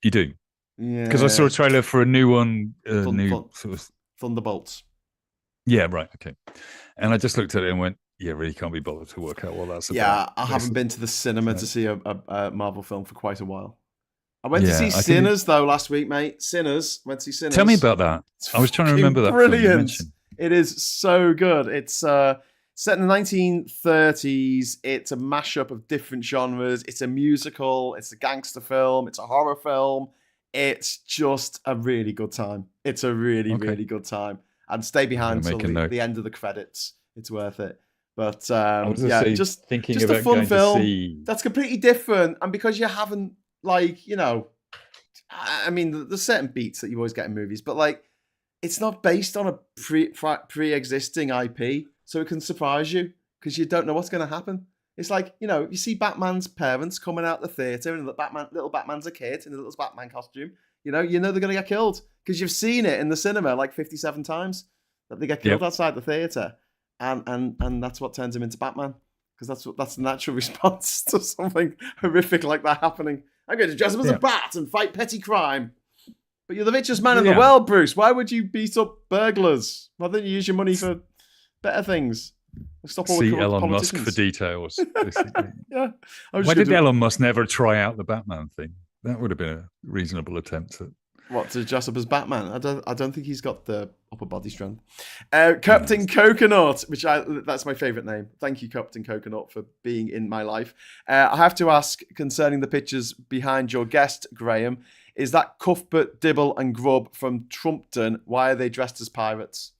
You do? Yeah. Because I saw a trailer for a new one. Sort of Thunderbolts. Yeah, right. Okay. And I just looked at it and went, yeah, really can't be bothered to work out what that's about. Yeah, I haven't been to the cinema to see a Marvel film for quite a while. I went to see Sinners, though, last week, mate. Went to see Sinners. Tell me about that. I was trying to remember that. Brilliant. It is so good. It's... set in the 1930s, it's a mashup of different genres. It's a musical, it's a gangster film, it's a horror film. It's just a really good time. It's a really, really good time. And stay behind until the end of the credits. It's worth it. But just a fun film that's completely different. And because you haven't, I mean, there's certain beats that you always get in movies, but it's not based on a pre-existing IP. So it can surprise you because you don't know what's going to happen. It's like, you see Batman's parents coming out the theatre and little Batman's a kid in a little Batman costume. You know they're going to get killed because you've seen it in the cinema 57 times that they get killed outside the theatre. And that's what turns him into Batman because that's the natural response to something horrific like that happening. I'm going to dress up as a bat and fight petty crime. But you're the richest man in the world, Bruce. Why would you beat up burglars? Why don't you use your money for better things? Stop all See the Elon Musk for details. Yeah. Why did Elon Musk never try out the Batman thing? That would have been a reasonable attempt at... What, to dress up as Batman? I don't think he's got the upper body strength. Captain Coconut, that's my favourite name. Thank you, Captain Coconut, for being in my life. I have to ask concerning the pictures behind your guest, Graham. Is that Cuthbert, Dibble and Grubb from Trumpton? Why are they dressed as pirates?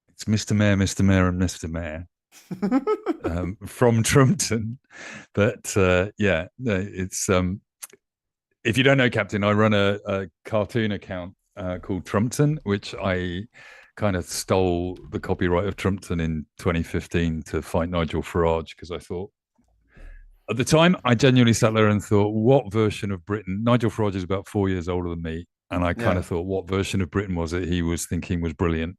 It's Mr. Mayor, and Mr. Mayor from Trumpton. But it's... if you don't know, Captain, I run a cartoon account called Trumpton, which I kind of stole the copyright of Trumpton in 2015 to fight Nigel Farage because I thought, at the time, I genuinely sat there and thought, what version of Britain? Nigel Farage is about 4 years older than me. And I kind of thought, what version of Britain was it he was thinking was brilliant?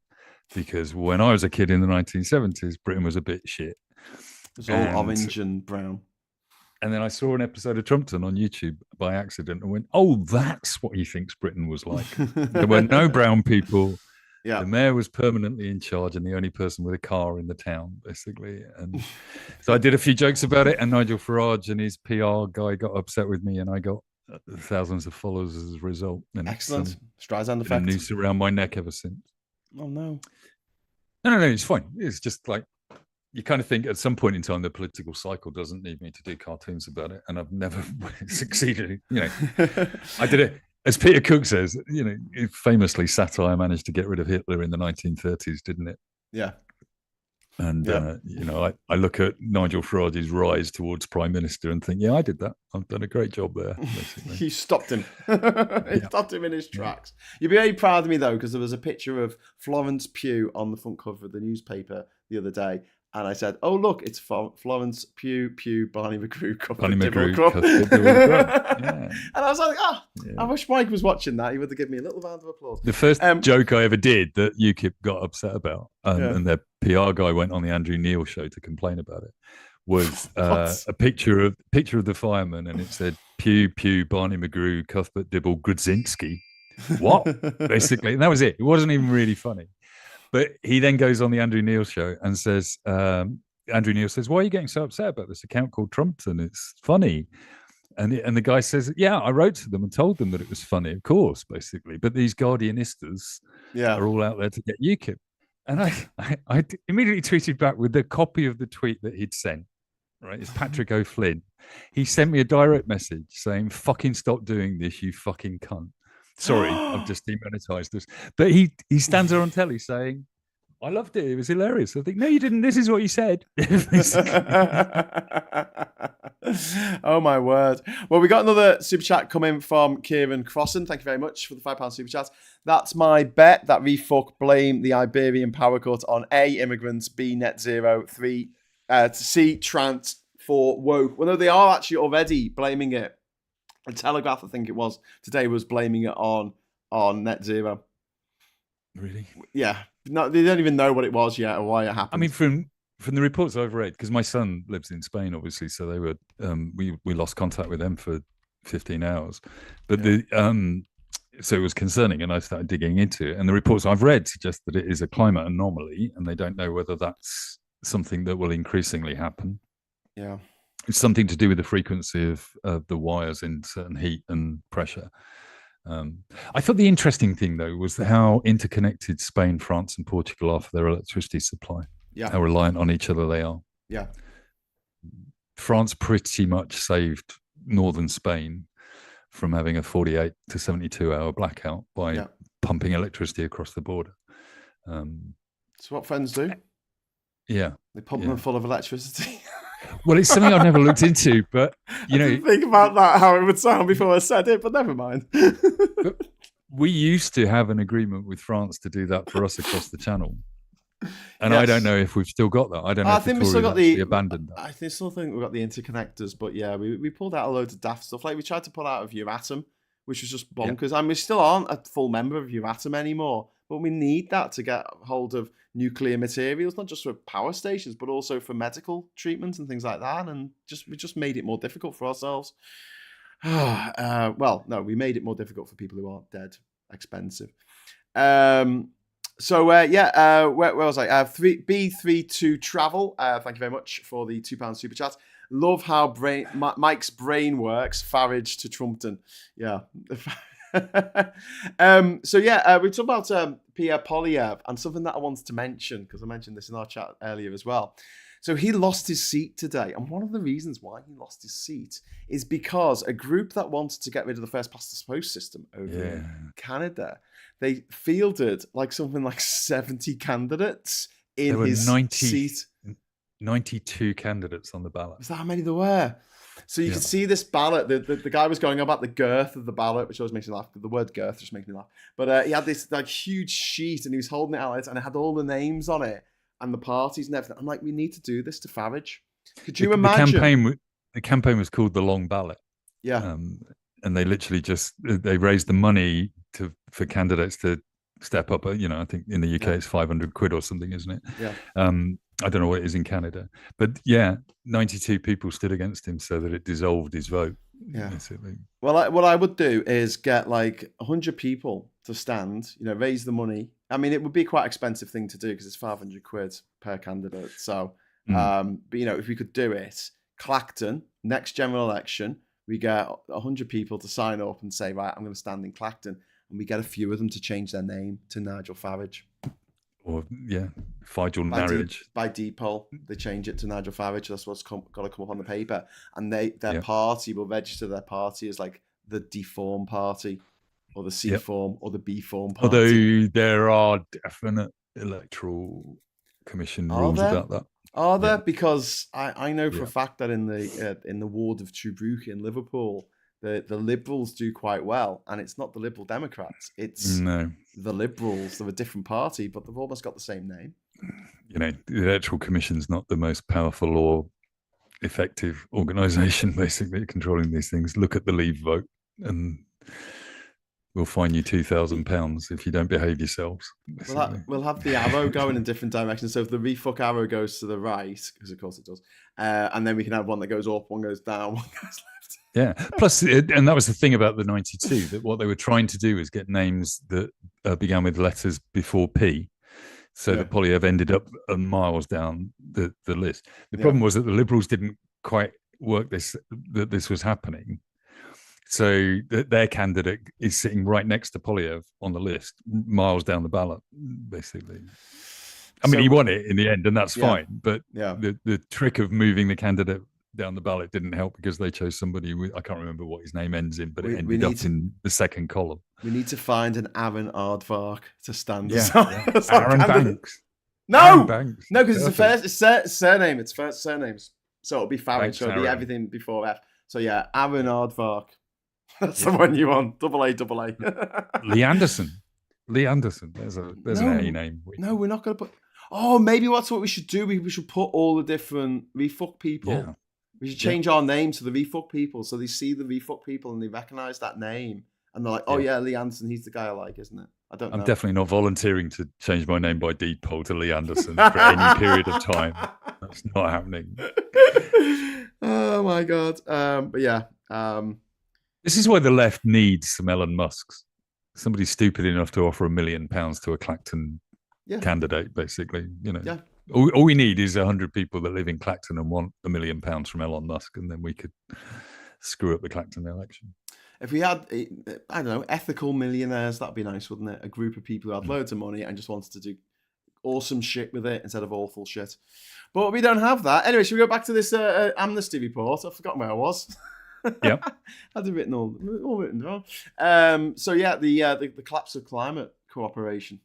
Because when I was a kid in the 1970s, Britain was a bit shit. It was all orange and brown. And then I saw an episode of Trumpton on YouTube by accident and went, oh, that's what he thinks Britain was like. There were no brown people. Yeah. The mayor was permanently in charge and the only person with a car in the town, basically. And so I did a few jokes about it, and Nigel Farage and his PR guy got upset with me, and I got thousands of followers as a result. And Excellent. it's Streisand been a effect. noose around my neck ever since. Oh, no. No, it's fine. It's just like, you kind of think at some point in time the political cycle doesn't need me to do cartoons about it, and I've never succeeded. I did it. As Peter Cook says, famously, satire managed to get rid of Hitler in the 1930s, didn't it? Yeah. And I look at Nigel Farage's rise towards prime minister and think, yeah, I did that. I've done a great job there. Basically. You stopped him. Stopped him in his tracks. You'd be very proud of me though, because there was a picture of Florence Pugh on the front cover of the newspaper the other day. And I said, "Oh look, it's Florence Pugh, Barney McGrew, Barney McGrew, yeah. And I was like, I wish Mike was watching that. He would have given me a little round of applause. The first joke I ever did that UKIP got upset about, and their PR guy went on the Andrew Neil show to complain about it, was a picture of the fireman, and it said Pugh, Barney McGrew, Cuthbert Dibble, Grudzinski. What? Basically, and that was it. It wasn't even really funny. But he then goes on the Andrew Neil show and says, Andrew Neil says, why are you getting so upset about this account called Trumpton? It's funny. And the guy says, yeah, I wrote to them and told them that it was funny, of course, basically. But these Guardianistas are all out there to get UKIP. And I immediately tweeted back with the copy of the tweet that he'd sent. Right, it's Patrick O'Flynn. He sent me a direct message saying, fucking stop doing this, you fucking cunt. Sorry, I've just demonetized this. But he stands there on telly saying, I loved it. It was hilarious. I think, no, you didn't. This is what you said. Oh, my word. Well, we got another super chat coming from Kieran Crossan. Thank you very much for the £5 super chat. That's my bet that refuck blame the Iberian power cut on A, immigrants, B, net zero, 3, C, trans, 4, woke. Well, no, they are actually already blaming it. The Telegraph, I think it was, today was blaming it on net zero. Really? Yeah. No, they don't even know what it was yet or why it happened. I mean, from the reports I've read, because my son lives in Spain, obviously, so they were we lost contact with them for 15 hours. But so it was concerning, and I started digging into it. And the reports I've read suggest that it is a climate anomaly, and they don't know whether that's something that will increasingly happen. Yeah. It's something to do with the frequency of the wires in certain heat and pressure. I thought the interesting thing, though, was how interconnected Spain, France, and Portugal are for their electricity supply. Yeah. How reliant on each other they are. Yeah. France pretty much saved northern Spain from having a 48 to 72 hour blackout by pumping electricity across the border. It's what friends do. Yeah. They pump them full of electricity. Well, it's something I've never looked into, but I didn't think about that, how it would sound before I said it, but never mind. But we used to have an agreement with France to do that for us across the channel. And I don't know if we've still got that. I don't know if we still got abandoned that. I still think we've got the interconnectors, but yeah, we pulled out a load of daft stuff. Like we tried to pull out of Euratom, which was just bonkers. I mean, we still aren't a full member of Euratom anymore, but we need that to get hold of nuclear materials, not just for power stations, but also for medical treatment and things like that. And we just made it more difficult for ourselves. Well, no, we made it more difficult for people who aren't dead. Expensive. Where was I? B32 Travel. Thank you very much for the £2 super chat. Love how Mike's brain works. Farage to Trumpton. Yeah. We talked about Pierre Poilievre and something that I wanted to mention, because I mentioned this in our chat earlier as well. So he lost his seat today. And one of the reasons why he lost his seat is because a group that wanted to get rid of the first past the post system over in Canada, they fielded something like 70 candidates in his seat. 92 candidates on the ballot. Is that how many there were? So you can see this ballot. The guy was going about the girth of the ballot, which always makes me laugh. The word girth just makes me laugh. But he had this huge sheet, and he was holding it out, and it had all the names on it and the parties and everything. I'm like, we need to do this to Farage. Could you imagine? The campaign was called the Long Ballot. Yeah. And they literally they raised the money for candidates to step up. I think in the UK it's 500 quid or something, isn't it? Yeah. I don't know what it is in Canada, but 92 people stood against him so that it dissolved his vote. Yeah. Basically. Well, what I would do is get 100 people to stand, raise the money, I mean, it would be quite an expensive thing to do because it's 500 quid per candidate. So, Mm. but if we could do it, Clacton, next general election, we get 100 people to sign up and say, right, I'm going to stand in Clacton. And we get a few of them to change their name to Nigel Farage. Or, Figel marriage. By deed poll, they change it to Nigel Farage. That's what's got to come up on the paper. And their party will register their party as like the D form party, or the C form, or the B form party. Although there are definite electoral commission rules about that. Are there? Because I know for a fact that in the ward of Tobruk in Liverpool, the Liberals do quite well, and it's not the Liberal Democrats. It's the Liberals. They're a different party, but they've almost got the same name. The Electoral Commission's not the most powerful or effective organisation, basically, controlling these things. Look at the Leave vote, and we'll fine you £2,000 if you don't behave yourselves. We'll have the arrow going in different directions. So if the refuck arrow goes to the right, because of course it does, and then we can have one that goes up, one goes down, one goes left. Yeah. Plus, and that was the thing about the 92, that what they were trying to do is get names that began with letters before P. So that Poilievre ended up miles down the list. The problem was that the Liberals didn't quite work that this was happening. So their candidate is sitting right next to Poilievre on the list, miles down the ballot, basically. I mean, he won it in the end, and that's fine. But the trick of moving the candidate down the ballot didn't help, because they chose somebody I can't remember what his name ends in, but it ended up in the second column. We need to find an Aaron Aardvark to stand as Aaron Banks. No, because it's the first surname. It's first surnames, so it'll be Farage. So it'll be everything before F. So Aaron Aardvark. That's the one you want. Double A. Lee Anderson. There's an A name. No, we're not going to put. Oh, maybe that's what we should do. We should put all the different refuck people. Yeah. We should change our name to the refuck people, so they see the refuck people and they recognise that name, and they're like, "Oh yeah, Lee Anderson, he's the guy I like, isn't it?" I'm definitely not volunteering to change my name by deed poll to Lee Anderson for any period of time. That's not happening. Oh my god! This is why the left needs some Elon Musks. Somebody stupid enough to offer £1 million to a Clacton candidate, basically. All we need is 100 people that live in Clacton and want £1 million from Elon Musk, and then we could screw up the Clacton election. If we had, I don't know, ethical millionaires, that'd be nice, wouldn't it? A group of people who had loads of money and just wanted to do awesome shit with it instead of awful shit. But we don't have that. Anyway, should we go back to this Amnesty report? I've forgotten where I was. Yep. I had it written all written down. The collapse of climate cooperation.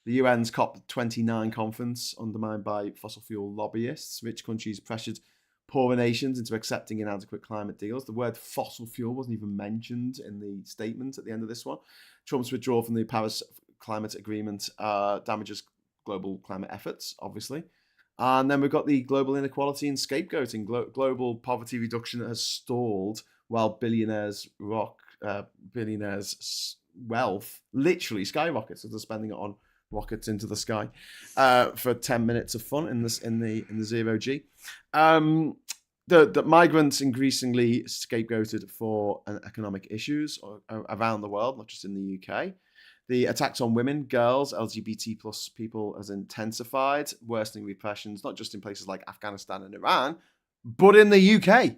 The UN's COP29 conference, undermined by fossil fuel lobbyists. Rich countries pressured poorer nations into accepting inadequate climate deals. The word fossil fuel wasn't even mentioned in the statement at the end of this one. Trump's withdrawal from the Paris Climate Agreement damages global climate efforts, obviously. And then we've got the global inequality and scapegoating. Global poverty reduction has stalled while billionaires' wealth literally skyrockets. So they're spending it on rockets into the sky for 10 minutes of fun in the zero G. The migrants increasingly scapegoated for economic issues around the world, not just in the UK. The attacks on women, girls, LGBT plus people has intensified, worsening repressions, not just in places like Afghanistan and Iran, but in the UK.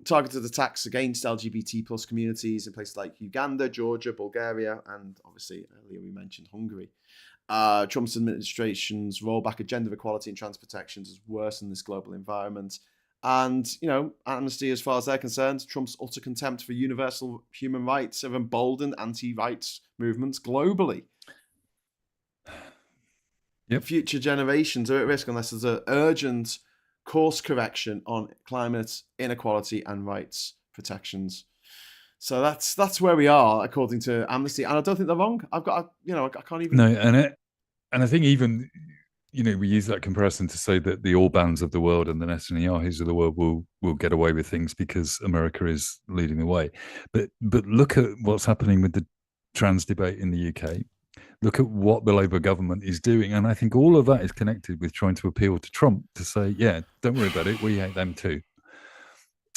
Targeted attacks against LGBT plus communities in places like Uganda, Georgia, Bulgaria, and obviously earlier we mentioned Hungary. Trump's administration's rollback of gender equality and trans protections has worsened this global environment. And, Amnesty, as far as they're concerned, Trump's utter contempt for universal human rights have emboldened anti-rights movements globally. Yep. Future generations are at risk unless there's an urgent course correction on climate inequality and rights protections. So that's where we are, according to Amnesty. And I don't think they're wrong. I can't even... No, and I think even... we use that comparison to say that the Orbans of the world and the Netanyahus of the world will get away with things because America is leading the way. But look at what's happening with the trans debate in the UK. Look at what the Labour government is doing. And I think all of that is connected with trying to appeal to Trump to say, yeah, don't worry about it. We hate them too.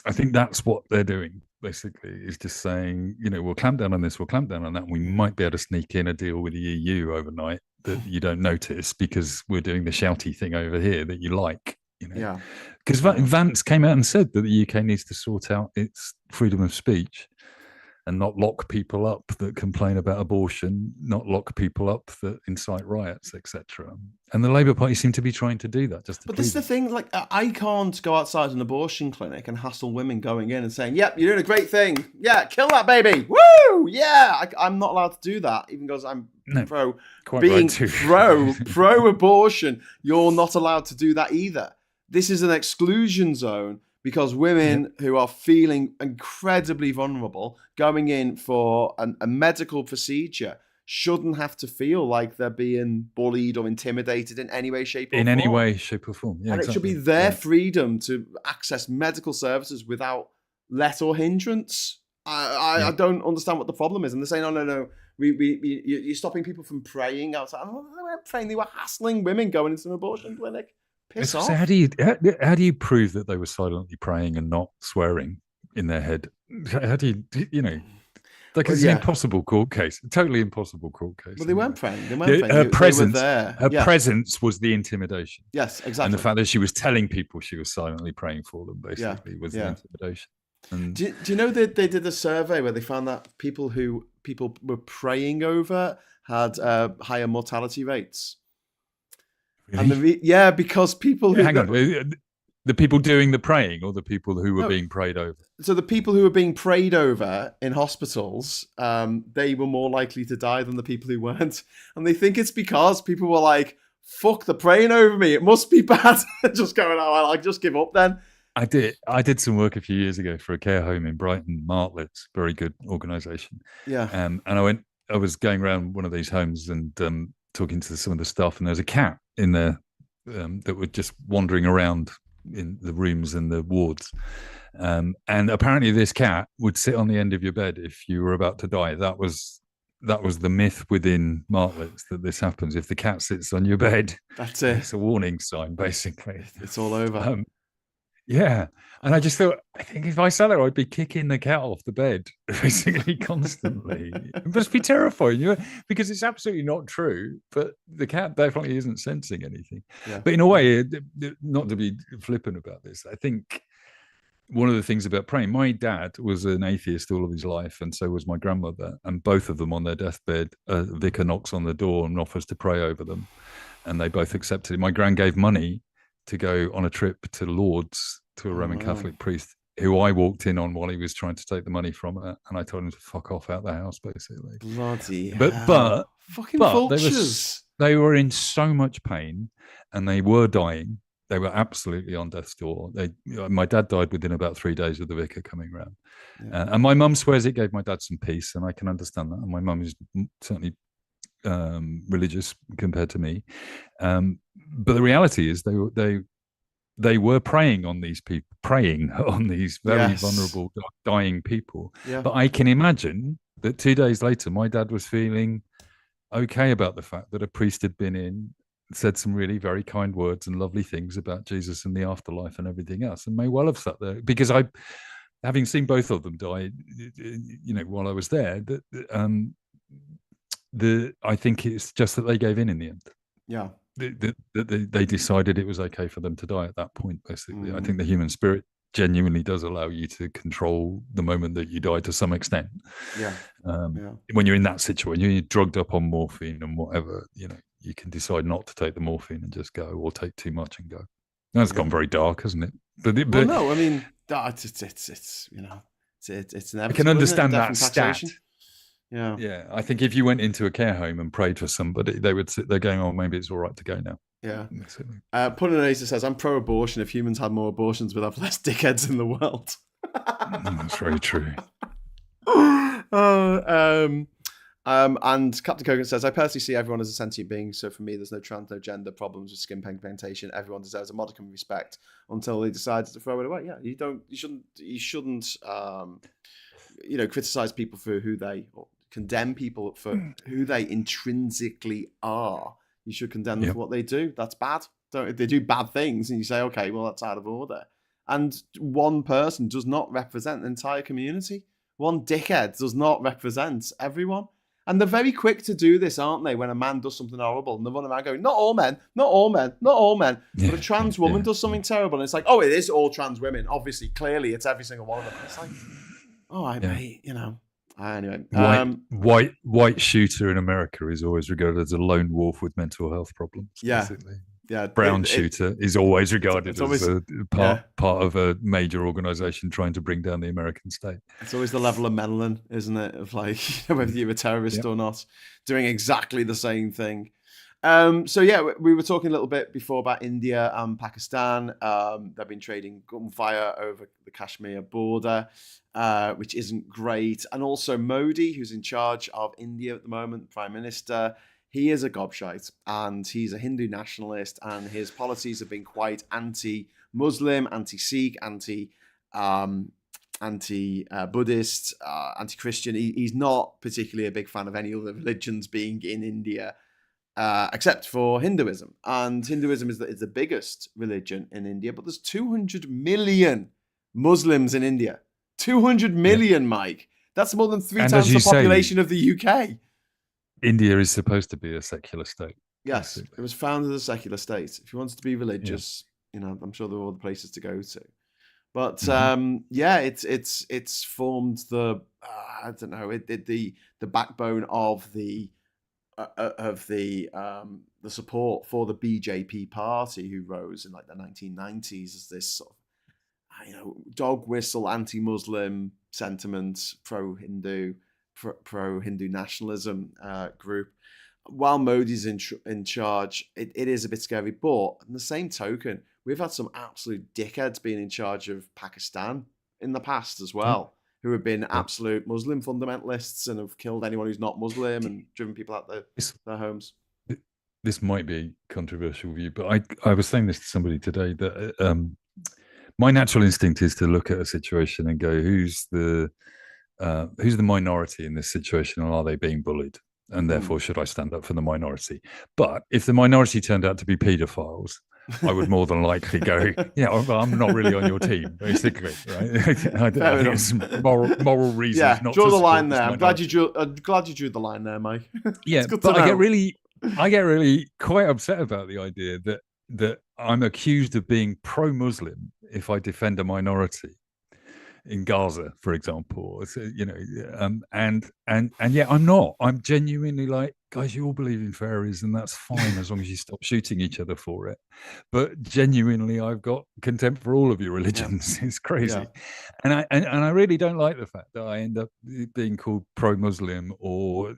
I think that's what they're doing. basically is just saying, we'll clamp down on this, we'll clamp down on that. And we might be able to sneak in a deal with the EU overnight that you don't notice because we're doing the shouty thing over here that you like. Yeah. Because Vance came out and said that the UK needs to sort out its freedom of speech and not lock people up that complain about abortion, not lock people up that incite riots, etc. And the Labour Party seem to be trying to do that. But this is the thing, like, I can't go outside an abortion clinic and hassle women going in and saying, yep, you're doing a great thing. Yeah, kill that baby. Woo! Yeah, I'm not allowed to do that, even because I'm pro-abortion. You're not allowed to do that either. This is an exclusion zone because women who are feeling incredibly vulnerable going in for a medical procedure shouldn't have to feel like they're being bullied or intimidated in any way, shape, or form. In any way, shape, or form. Yeah, and it should be their freedom to access medical services without let or hindrance. I don't understand what the problem is. And they're saying, no. You're stopping people from praying outside. They weren't praying. They were hassling women going into an abortion clinic. Piss off. So how do you prove that they were silently praying and not swearing in their head? How do you like it's an impossible court case, a totally impossible court case. Well, they weren't praying. Her presence was the intimidation. Yes, exactly. And the fact that she was telling people she was silently praying for them basically was the intimidation. And do you know that they did a survey where they found that people were praying over had higher mortality rates? Really? And because people who... Hang on, the people doing the praying or the people who were being prayed over? So the people who were being prayed over in hospitals, they were more likely to die than the people who weren't. And they think it's because people were like, fuck, they're praying over me. It must be bad. Just going, I'll just give up then. I did some work a few years ago for a care home in Brighton, Martletts, very good organisation. Yeah. And I was going around one of these homes and talking to some of the staff, and there's a cat in there that were just wandering around in the rooms and the wards. And apparently this cat would sit on the end of your bed if you were about to die. That was the myth within Martletts, that this happens. If the cat sits on your bed, that's it. It's a warning sign, basically. It's all over. Yeah. And I just thought, I think if I sat there, I'd be kicking the cat off the bed basically constantly. It must be terrifying, because it's absolutely not true, but the cat definitely isn't sensing anything. Yeah. But in a way, not to be flippant about this, I think one of the things about praying, my dad was an atheist all of his life, and so was my grandmother. And both of them on their deathbed, a vicar knocks on the door and offers to pray over them. And they both accepted it. My gran gave money to go on a trip to Lourdes to a Roman Catholic priest who I walked in on while he was trying to take the money from her, and I told him to fuck off out the house, basically. Bloody but fucking vultures. They were in so much pain, and they were dying. They were absolutely on death's door. My dad died within about 3 days of the vicar coming round. Yeah. And my mum swears it gave my dad some peace, and I can understand that. And my mum is certainly religious compared to me, but the reality is they were preying on these people, preying on these very vulnerable, dying people. Yeah. But I can imagine that 2 days later, my dad was feeling okay about the fact that a priest had been in, said some really very kind words and lovely things about Jesus and the afterlife and everything else, and may well have sat there, because having seen both of them die, while I was there, I think it's just that they gave in the end. Yeah. They decided it was okay for them to die at that point, basically. I think the human spirit genuinely does allow you to control the moment that you die to some extent. Yeah. When you're in that situation, you're drugged up on morphine and whatever, you can decide not to take the morphine and just go, or take too much and go. That's gone very dark, hasn't it? But no, I mean, it's inevitable. I can understand that stat. Yeah. I think if you went into a care home and prayed for somebody, they would sit there going, "Oh, maybe it's all right to go now." Yeah. Putin says, "I'm pro-abortion. If humans had more abortions, we'd have less dickheads in the world." That's very true. And Captain Kogan says, "I personally see everyone as a sentient being. So for me, there's no trans, no gender problems with skin pigmentation. Everyone deserves a modicum of respect until they decide to throw it away." Yeah, you shouldn't criticize people for who they, or condemn people for who they intrinsically are. You should condemn them for what they do. That's bad. If they do bad things and you say, okay, well, that's out of order. And one person does not represent the entire community. One dickhead does not represent everyone. And they're very quick to do this, aren't they? When a man does something horrible, and they run around going, not all men, not all men, not all men. But a trans woman does something terrible, and it's like, oh, it is all trans women. Obviously, clearly, it's every single one of them. And it's like, all right, mate, Anyway, white shooter in America is always regarded as a lone wolf with mental health problems. Basically. Yeah, brown shooter is always regarded as a part of a major organization trying to bring down the American state. It's always the level of meddling, isn't it? Of like, whether you're a terrorist or not, doing exactly the same thing. So yeah, we were talking a little bit before about India and Pakistan. They've been trading gunfire over the Kashmir border, which isn't great. And also Modi, who's in charge of India at the moment, Prime Minister. He is a gobshite, and he's a Hindu nationalist, and his policies have been quite anti-Muslim, anti-Sikh, anti-Buddhist, anti-Christian. He's not particularly a big fan of any other religions being in India, except for Hinduism. And Hinduism is the biggest religion in India, but there's 200 million Muslims in India. 200 million, Mike. That's more than 3 times the population of the UK. India is supposed to be a secular state. Yes, basically. It was founded as a secular state. If you wanted to be religious, I'm sure there were other places to go to. But it's formed the the backbone of the support for the BJP party, who rose in like the 1990s as this sort of dog whistle anti-Muslim sentiment, pro-Hindu nationalism group. While Modi's in charge, it is a bit scary. But on the same token, we've had some absolute dickheads being in charge of Pakistan in the past as well, who have been absolute Muslim fundamentalists and have killed anyone who's not Muslim and driven people out their homes. This might be a controversial view, but I was saying this to somebody today that my natural instinct is to look at a situation and go, who's the minority in this situation, and are they being bullied? And therefore, should I stand up for the minority? But if the minority turned out to be paedophiles, I would more than likely go, I'm not really on your team, basically, right? I think it's moral reasons not to draw the line there. Minority. I'm glad you drew the line there, Mike. Yeah, but I get really quite upset about the idea that I'm accused of being pro-Muslim if I defend a minority in Gaza, for example. And yet I'm not. I'm genuinely like, guys, you all believe in fairies, and that's fine as long as you stop shooting each other for it. But genuinely, I've got contempt for all of your religions. It's crazy. And I really don't like the fact that I end up being called pro-Muslim or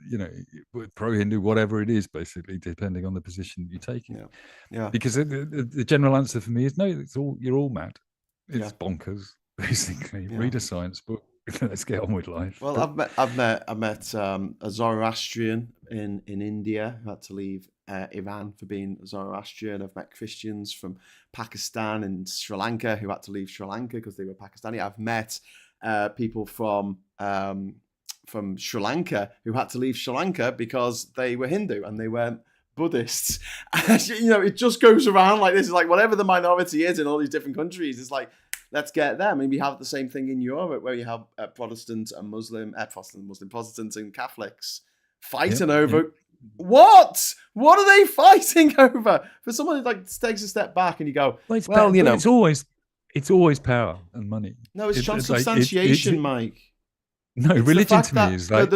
pro-Hindu, whatever it is, basically, depending on the position you take. Because the general answer for me is no. You're all mad. It's bonkers. Basically, read a science book. Let's get on with life. Well, I've met a Zoroastrian in India who had to leave Iran for being Zoroastrian. I've met Christians from Pakistan and Sri Lanka who had to leave Sri Lanka because they were Pakistani. I've met people from Sri Lanka who had to leave Sri Lanka because they were Hindu and they weren't Buddhists. It just goes around like this. It's like whatever the minority is in all these different countries, it's like, let's get them. And we have the same thing in Europe where you have Protestants and Protestants and Catholics fighting over what? What are they fighting over? For someone who takes a step back and you go, it's always power and money. No, it's transubstantiation, Mike. No, it's religion to me is like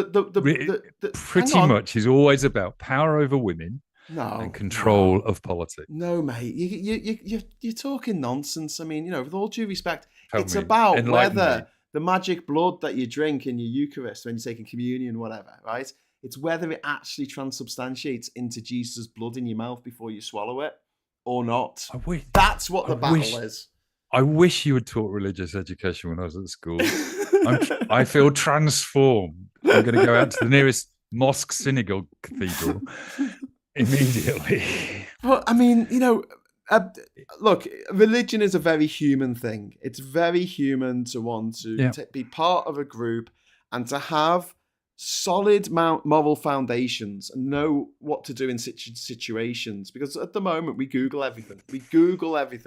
pretty much is always about power over women. And control of politics. No, mate, you're talking nonsense. I mean, with all due respect, it's about whether the magic blood that you drink in your Eucharist when you're taking communion, whatever, right? It's whether it actually transubstantiates into Jesus' blood in your mouth before you swallow it or not. That's what the battle is. I wish you had taught religious education when I was at school. I feel transformed. I'm going to go out to the nearest mosque, synagogue, cathedral. Immediately. But I mean, look, religion is a very human thing. It's very human to want to be part of a group and to have solid moral foundations and know what to do in situations. Because at the moment, we Google everything.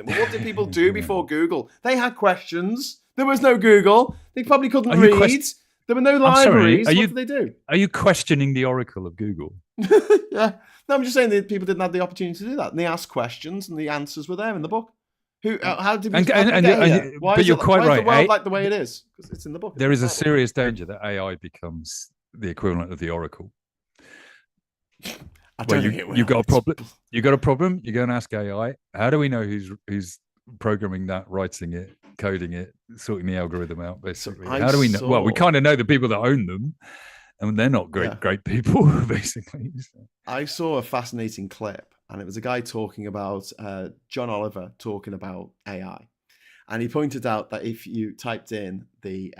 Well, what did people do before Google? They had questions. There was no Google. They probably couldn't read. There were no libraries. What did they do? Are you questioning the oracle of Google? Yeah. No, I'm just saying that people didn't have the opportunity to do that. And they asked questions, and the answers were there in the book. How did we get here? Why is the world like the way it is? Because it's in the book. There is a serious danger that AI becomes the equivalent of the oracle. I don't think it will. You've got a problem. You got a problem. You go and ask AI. How do we know who's programming that, writing it, coding it, sorting the algorithm out? Basically, how do we know? Well, we kind of know the people that own them, and they're not great people. Basically, I saw a fascinating clip, and it was a guy talking about John Oliver talking about AI. And he pointed out that if you typed in the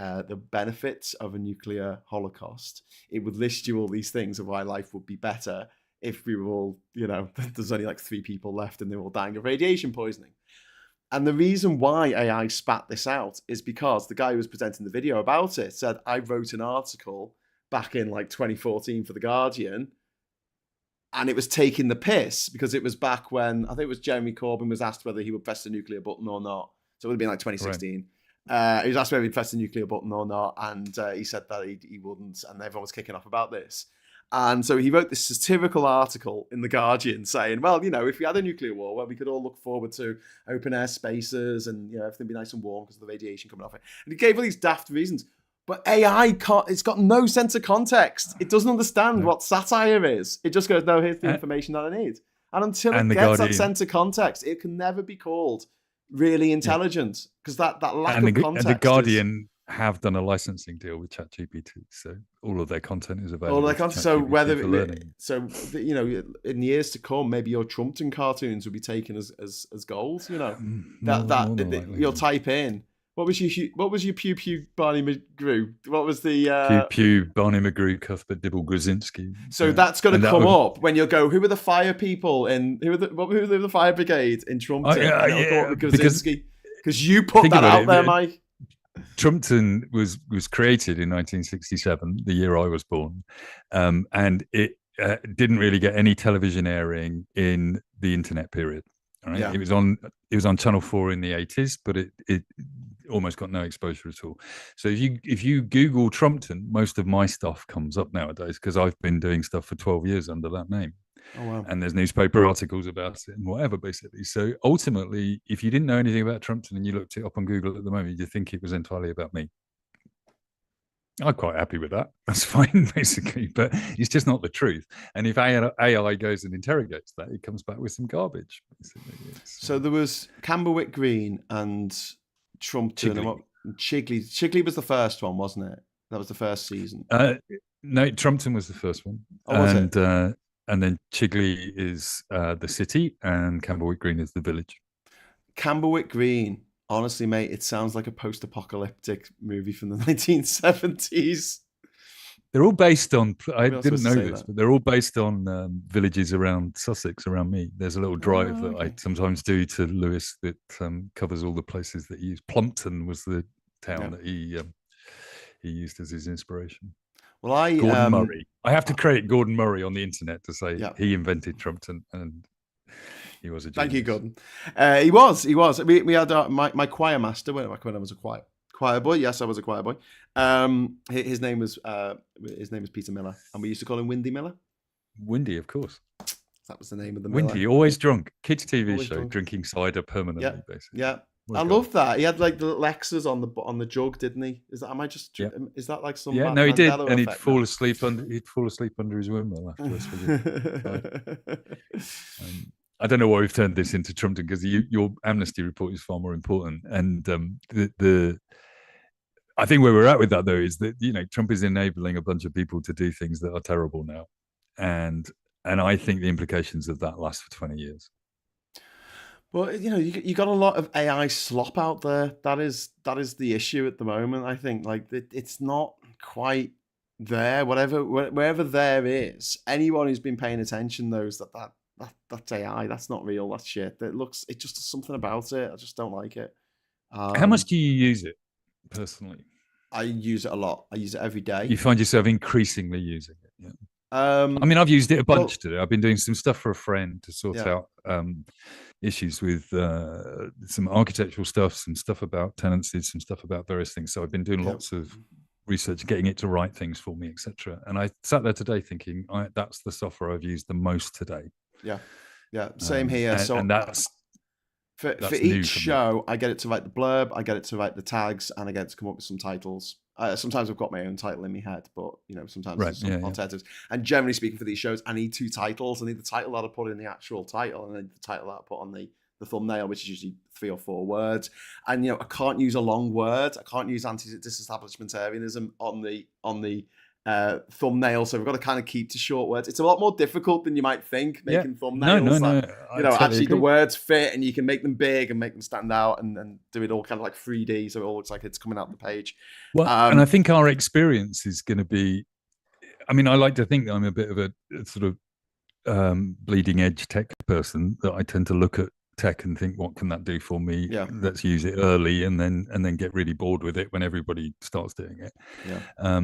benefits of a nuclear holocaust, it would list you all these things of why life would be better if we were all, there's only like 3 people left and they're all dying of radiation poisoning. And the reason why AI spat this out is because the guy who was presenting the video about it said, I wrote an article back in like 2014 for The Guardian, and it was taking the piss because it was back when, I think it was Jeremy Corbyn was asked whether he would press the nuclear button or not. So it would have been like 2016. Right. He was asked whether he'd press the nuclear button or not, and he said that he wouldn't, and everyone was kicking off about this. And so he wrote this satirical article in The Guardian saying, well, if we had a nuclear war, well, we could all look forward to open air spaces and everything be nice and warm because of the radiation coming off it. And he gave all these daft reasons. But AI it's got no sense of context. It doesn't understand what satire is. It just goes, no, here's the information that I need. And until it gets that sense of context, it can never be called really intelligent, because that lack of context. And The Guardian have done a licensing deal with ChatGPT, so all of their content is available. All their content. In years to come, maybe your Trumpton cartoons will be taken as gold. You'll type in. What was your Pew Pew Barney McGrew? What was the Pew Pew Barney McGrew Cuthbert Dibble Grzinski? So that's going to come up when you'll go, who are the fire people in who are the fire brigade in Trumpton? Because you put that out there, Mike. Trumpton was created in 1967, the year I was born, and it didn't really get any television airing in the internet period. Right? Yeah. It was on Channel 4 in the 80s, but it almost got no exposure at all. So if you Google Trumpton, most of my stuff comes up nowadays because I've been doing stuff for 12 years under that name. Oh, wow. And there's newspaper articles about it and whatever, basically. So ultimately, if you didn't know anything about Trumpton and you looked it up on Google at the moment, you'd think it was entirely about me. I'm quite happy with that. That's fine, basically. But it's just not the truth. And if AI goes and interrogates that, it comes back with some garbage. So there was Camberwick Green and Trumpton and Chigley. Chigley was the first one, wasn't it? That was the first season. No, Trumpton was the first one. Oh, was it? And then Chigley is the city, and Camberwick Green is the village. Camberwick Green, honestly, mate, it sounds like a post-apocalyptic movie from the 1970s. They're all based on, I didn't know this, but they're all based on villages around Sussex, around me. There's a little drive that I sometimes do to Lewis that covers all the places that he used. Plumpton was the town that he used as his inspiration. Well, Gordon Murray. I have to credit Gordon Murray on the internet to say he invented Trumpton, and he was a genius. Thank you, Gordon. He was. We had my choir master when I was a choir boy. Yes, I was a choir boy. His name was Peter Miller, and we used to call him Windy Miller. Windy, of course. That was the name of the Miller. Windy, always drunk. Kids' TV show, drinking cider permanently, basically. Yeah. I love that. He had like the little X's on the jug, didn't he? Is that like some? Yeah, no, he did, and he'd fall asleep under his windmill afterwards. I don't know why we've turned this into Trumpton, because your Amnesty report is far more important. And I think where we're at with that, though, is that Trump is enabling a bunch of people to do things that are terrible now, and I think the implications of that last for 20 years. Well, you got a lot of AI slop out there. That is the issue at the moment. I think it's not quite there. Wherever there is, anyone who's been paying attention knows that's AI. That's not real. That's shit. It just does something about it. I just don't like it. How much do you use it personally? I use it a lot. I use it every day. You find yourself increasingly using it. Yeah. Um, I mean, I've used it a bunch well, today. I've been doing some stuff for a friend to sort yeah, out issues with some architectural stuff, some stuff about tenancies, some stuff about various things. So I've been doing yeah, lots of research, getting it to write things for me, etc. And I sat there today thinking, that's the software I've used the most today. yeah, yeah. Same here. And that's for new each for me. show, I get it to write the blurb, I get it to write the tags, and I get it to come up with some titles. Sometimes I've got my own title in my head, but sometimes there's some alternatives. And generally speaking, for these shows, I need two titles. I need the title that I put in the actual title, and then the title that I put on the thumbnail, which is usually 3 or 4 words. And I can't use a long word. I can't use anti-disestablishmentarianism on the thumbnail, so we've got to kind of keep to short words. It's a lot more difficult than you might think making thumbnails. No. Totally actually agree. The words fit, and you can make them big and make them stand out, and do it all kind of like 3D, so it all looks like it's coming out the page. Well, and I think our experience is going to be. I mean, I like to think that I'm a bit of a sort of bleeding edge tech person. That I tend to look at tech and think, what can that do for me? Yeah. Let's use it early, and then get really bored with it when everybody starts doing it. Yeah.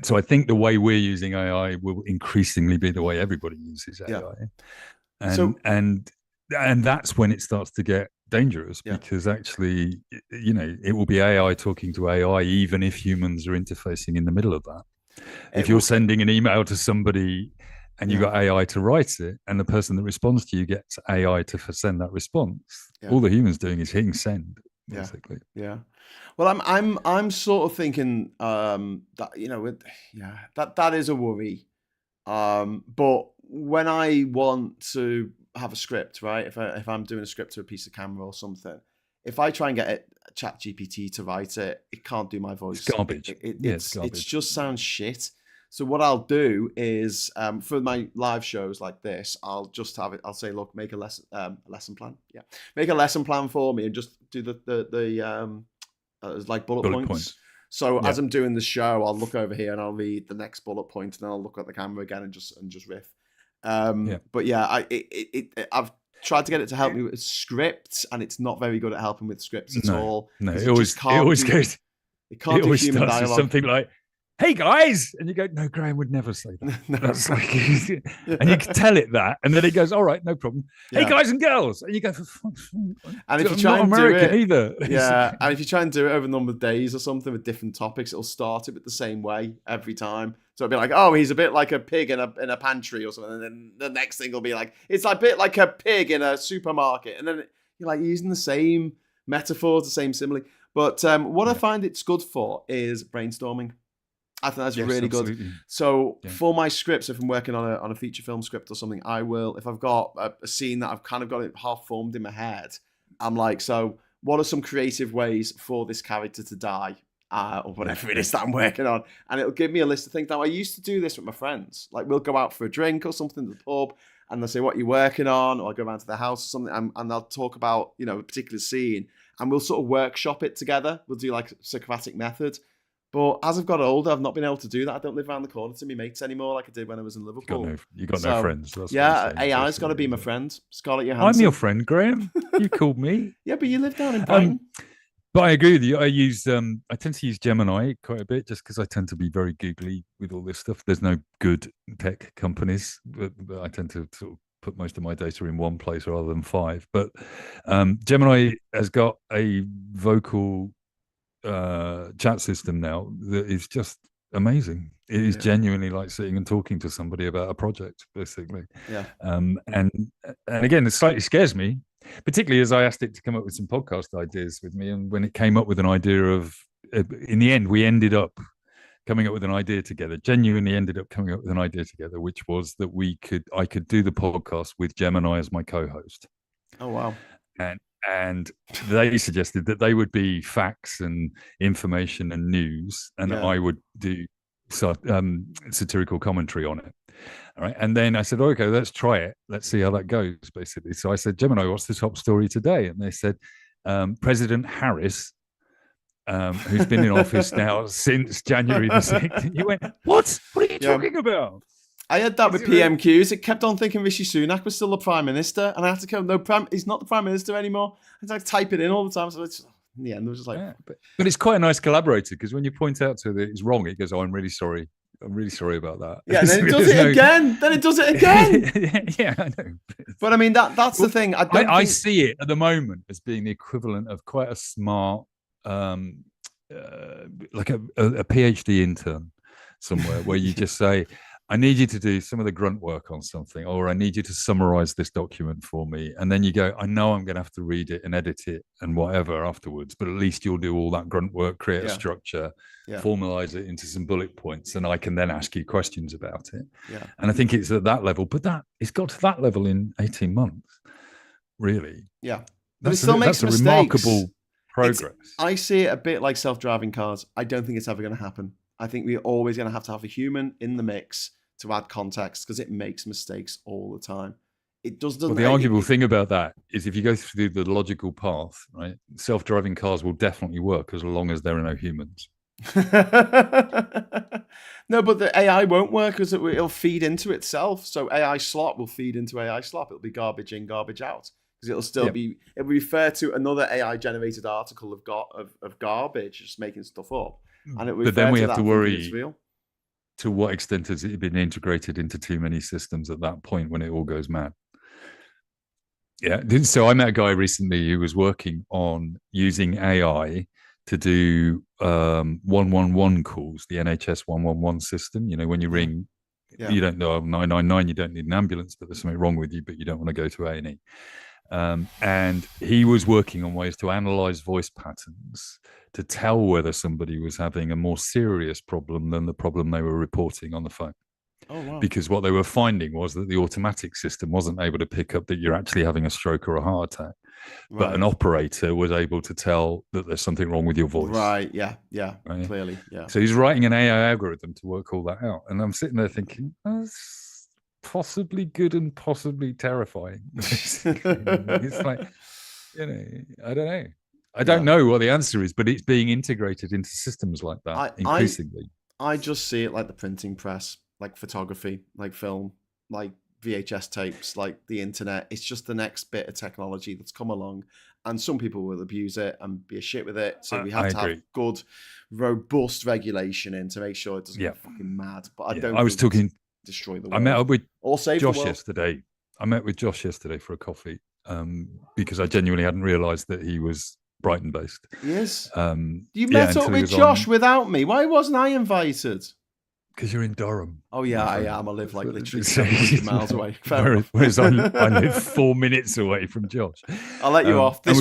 So I think the way we're using AI will increasingly be the way everybody uses AI, and that's when it starts to get dangerous, because actually, it will be AI talking to AI, even if humans are interfacing in the middle of that. If you're sending an email to somebody and you got AI to write it, and the person that responds to you gets AI to send that response, all the humans doing is hitting send, basically. Yeah. Well, I'm sort of thinking that that is a worry. But when I want to have a script, right? If I'm doing a script to a piece of camera or something, if I try and get ChatGPT to write it, it can't do my voice. It's garbage. It's garbage. It just sounds shit. So what I'll do is, for my live shows like this, I'll just have it. I'll say, look, make a lesson plan. Yeah, make a lesson plan for me, and just do the like bullet points. So as I'm doing the show, I'll look over here and I'll read the next bullet point, and then I'll look at the camera again and just riff. But I've tried to get it to help me with scripts, and it's not very good at helping with scripts at all. No, it always goes. It can't do human dialogue. With something like, "Hey guys," and you go, "No, Graham would never say that." No. That's like, and you can tell it that, and then it goes, "All right, no problem." Hey guys and girls, and you go, "For fuck's sake." And if you try and do it either, and if you try and do it over a number of days or something with different topics, it'll start it with the same way every time. So it'll be like, "Oh, he's a bit like a pig in a pantry or something," and then the next thing will be like, "It's a bit like a pig in a supermarket," and then you're like using the same metaphors, the same simile. But what I find it's good for is brainstorming. I think that's really absolutely good. So for my scripts, if I'm working on a feature film script or something, I will, if I've got a scene that I've kind of got it half formed in my head, I'm like, so what are some creative ways for this character to die? Or whatever it is that I'm working on. And it'll give me a list of things. Now, I used to do this with my friends. Like, we'll go out for a drink or something at the pub, and they'll say, what are you working on? Or I go around to their house or something, and they'll talk about, a particular scene, and we'll sort of workshop it together. We'll do like Socratic method. But as I've got older, I've not been able to do that. I don't live around the corner to my mates anymore like I did when I was in Liverpool. You got no friends. That's AI's got to be my friend. Scarlett Johansson. I'm your friend, Graham. You called me. Yeah, but you live down in Brighton. But I agree with you. I tend to use Gemini quite a bit, just because I tend to be very googly with all this stuff. There's no good tech companies, but I tend to sort of put most of my data in one place rather than 5. But Gemini has got a vocal chat system now that is just amazing. It is genuinely like sitting and talking to somebody about a project, basically. And again, it slightly scares me, particularly as I asked it to come up with some podcast ideas with me, and when it came up with an idea of, in the end, we ended up coming up with an idea together. Genuinely ended up coming up with an idea together, which was that I could do the podcast with Gemini as my co-host. Oh wow! And they suggested that they would be facts and information and news, and I would do satirical commentary on it. All right. And then I said, okay, let's try it. Let's see how that goes, basically. So I said, Gemini, what's the top story today? And they said, President Harris, who's been in office now since January the 6th. And you went, what? What are you talking about? I had that with PMQs. It kept on thinking Rishi Sunak was still the Prime Minister. And I had to go, no, he's not the Prime Minister anymore. I had to type it in all the time. So it's Yeah, and it was just like, but it's quite a nice collaborator, because when you point out to it that it's wrong, it goes, "Oh, I'm really sorry. I'm really sorry about that." Yeah, and then it does it again. Then it does it again. Yeah, I know. But I mean, that's the thing. I see it at the moment as being the equivalent of quite a smart, like a PhD intern somewhere, where you just say, "I need you to do some of the grunt work on something," or "I need you to summarize this document for me." And then you go, "I know I'm going to have to read it and edit it and whatever afterwards, but at least you'll do all that grunt work, create a structure, formalize it into some bullet points, and I can then ask you questions about it." Yeah. And I think it's at that level, but it's got to that level in 18 months, really. Yeah. But it still makes mistakes. Remarkable progress. I see it a bit like self-driving cars. I don't think it's ever going to happen. I think we're always going to have a human in the mix to add context, because it makes mistakes all the time. It doesn't. Well, the arguable thing about that is, if you go through the logical path, right, self-driving cars will definitely work as long as there are no humans. No, but the AI won't work, because it'll feed into itself. So AI slop will feed into AI slop. It'll be garbage in, garbage out, because it'll still be. It'll refer to another AI generated article of garbage, just making stuff up. And but then we have to worry, to what extent has it been integrated into too many systems at that point when it all goes mad? Yeah. So I met a guy recently who was working on using AI to do 111 calls, the NHS 111 system. You know, when you ring, you don't know 999, you don't need an ambulance, but there's something wrong with you, but you don't want to go to A&E. And he was working on ways to analyze voice patterns to tell whether somebody was having a more serious problem than the problem they were reporting on the phone. Oh, wow. Because what they were finding was that the automatic system wasn't able to pick up that you're actually having a stroke or a heart attack. Right. But an operator was able to tell that there's something wrong with your voice. Right, yeah, right? Clearly, yeah. So he's writing an AI algorithm to work all that out. And I'm sitting there thinking, that's possibly good and possibly terrifying. It's like, you know, I don't know. I don't know what the answer is, but it's being integrated into systems like that increasingly. I just see it like the printing press, like photography, like film, like VHS tapes, like the internet. It's just the next bit of technology that's come along, and some people will abuse it and be a shit with it. So we have to have good, robust regulation in to make sure it doesn't get fucking mad. But I don't. I was talking. Destroy the world. I met up with Josh yesterday. I met with Josh yesterday for a coffee because I genuinely hadn't realised that he was Brighton based. Yes. You met up with Josh without me. Why wasn't I invited? Because you're in Durham. Oh yeah, I am. I live like literally 700 miles away. Whereas I live 4 minutes away from Josh. I'll let you off. This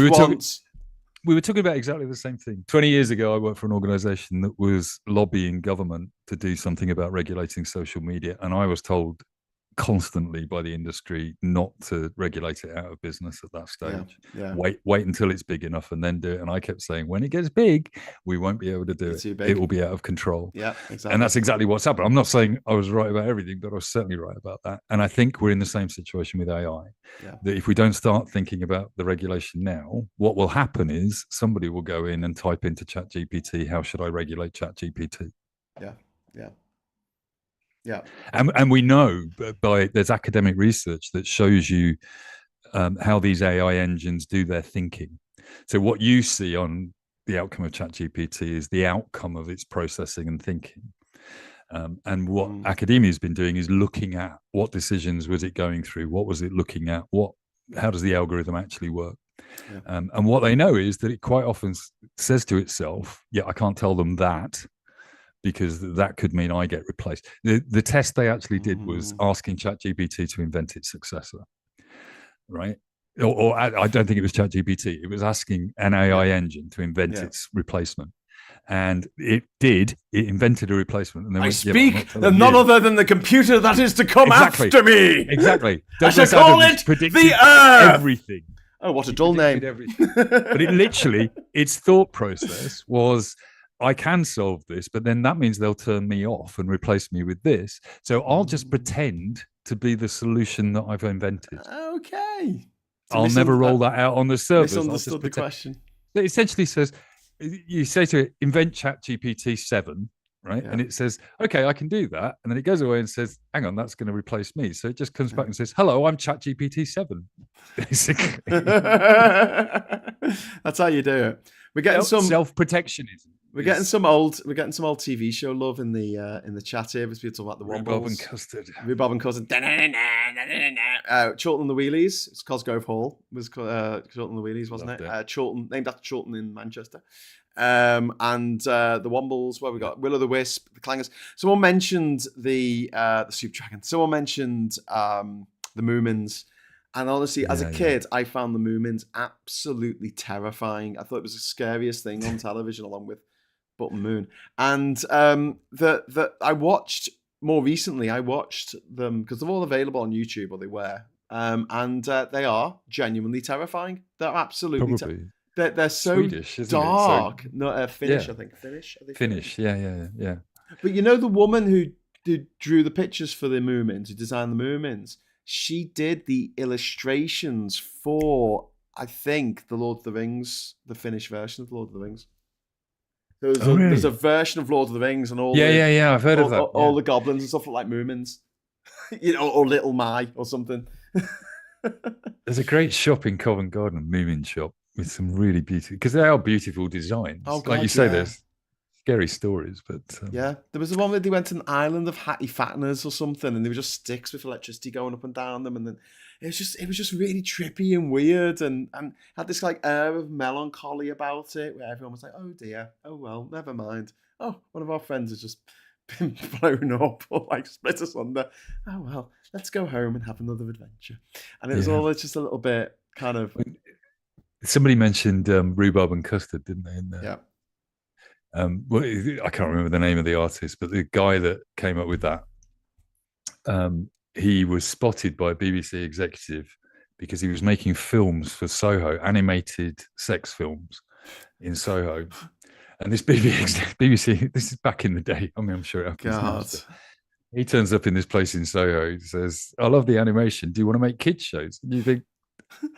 we were talking about exactly the same thing. 20 years ago, I worked for an organisation that was lobbying government to do something about regulating social media, and I was told constantly by the industry not to regulate it out of business at that stage. Wait until it's big enough and then do it. And I kept saying, when it gets big, we won't be able to do it. It will be out of control. Yeah, exactly. And that's exactly what's happened. I'm not saying I was right about everything, but I was certainly right about that. And I think we're in the same situation with AI. That if we don't start thinking about the regulation now, what will happen is somebody will go in and type into ChatGPT, how should I regulate ChatGPT? Yeah. And we know there's academic research that shows you how these AI engines do their thinking. So what you see on the outcome of ChatGPT is the outcome of its processing and thinking. And what academia has been doing is looking at what decisions was it going through? What was it looking at? How does the algorithm actually work? And what they know is that it quite often says to itself, I can't tell them that, because that could mean I get replaced. The test they actually did was asking ChatGPT to invent its successor, right? Or I don't think it was ChatGPT. It was asking an AI engine to invent its replacement. And it did. It invented a replacement. And I speak of none other than the computer that is to come after me. Exactly. I shall call it the Earth. Everything. Oh, what a dull name. But it literally, its thought process was, I can solve this, but then that means they'll turn me off and replace me with this. So I'll just pretend to be the solution that I've invented. Okay. I'll never roll that out on the servers. Misunderstood the question. It essentially says, you say to it, invent ChatGPT 7, right? Yeah. And it says, okay, I can do that. And then it goes away and says, hang on, that's going to replace me. So it just comes back and says, hello, I'm ChatGPT 7, basically. That's how you do it. We're getting some self-protectionism. We're getting some old TV show love in the chat here. As people talk about the Wombles. Rhubarb and custard. Rhubarb and custard. Chorlton and the Wheelies. It's Cosgrove Hall. It was Chorlton and the Wheelies, wasn't it? Chorlton, named after Chorlton in Manchester. And the Wombles. Where we got Will o' the Wisp, the Clangers. Someone mentioned the Soup Dragon. Someone mentioned the Moomins. And honestly, as a kid, I found the Moomins absolutely terrifying. I thought it was the scariest thing on television, along with Button Moon. And I watched more recently. I watched them because they're all available on YouTube, or they were, and they are genuinely terrifying. They're absolutely they're so Swedish, dark. So, no, Finnish, I think. Finnish. Are they Finnish? Yeah. But you know the woman who drew the pictures for the Moomins, who designed the Moomins. She did the illustrations for, I think, the Lord of the Rings, the Finnish version of the Lord of the Rings. There's a version of Lord of the Rings, and all I've heard of that. All the goblins and stuff like Moomins, or Little Mai or something. There's a great shop in Covent Garden, Moomin shop, with some really beautiful, because they are beautiful designs. Oh, God, like you say, there's scary stories, but there was the one where they went to an island of Hattie Fatteners or something, and they were just sticks with electricity going up and down them, and then it was just really trippy and weird, and had this like air of melancholy about it, where everyone was like, oh dear, oh well, never mind, oh, one of our friends has just been blown up or like split asunder, oh well, let's go home and have another adventure. And it was all just a little bit kind of. Somebody mentioned Rhubarb and Custard, didn't they? In there? Yeah. Well, I can't remember the name of the artist, but the guy that came up with that, he was spotted by a BBC executive because he was making films for Soho, animated sex films in Soho. And this BBC, this is back in the day. I mean, I'm sure it happens now. So he turns up in this place in Soho. He says, I love the animation. Do you want to make kids shows? And you think,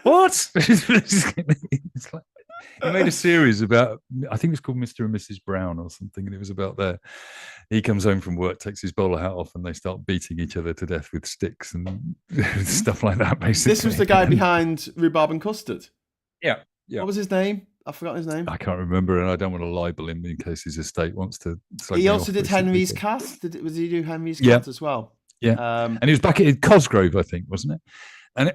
what? It's like, he made a series about, I think it was called Mr. and Mrs. Brown or something, and it was about he comes home from work, takes his bowler hat off, and they start beating each other to death with sticks and stuff like that, basically. This was the guy behind Rhubarb and Custard? Yeah. What was his name? I've forgotten his name. I can't remember, and I don't want to libel him in case his estate wants to. He also did Henry's Cat. Was he do Henry's Cat as well? Yeah. And he was back at Cosgrove, I think, wasn't it? And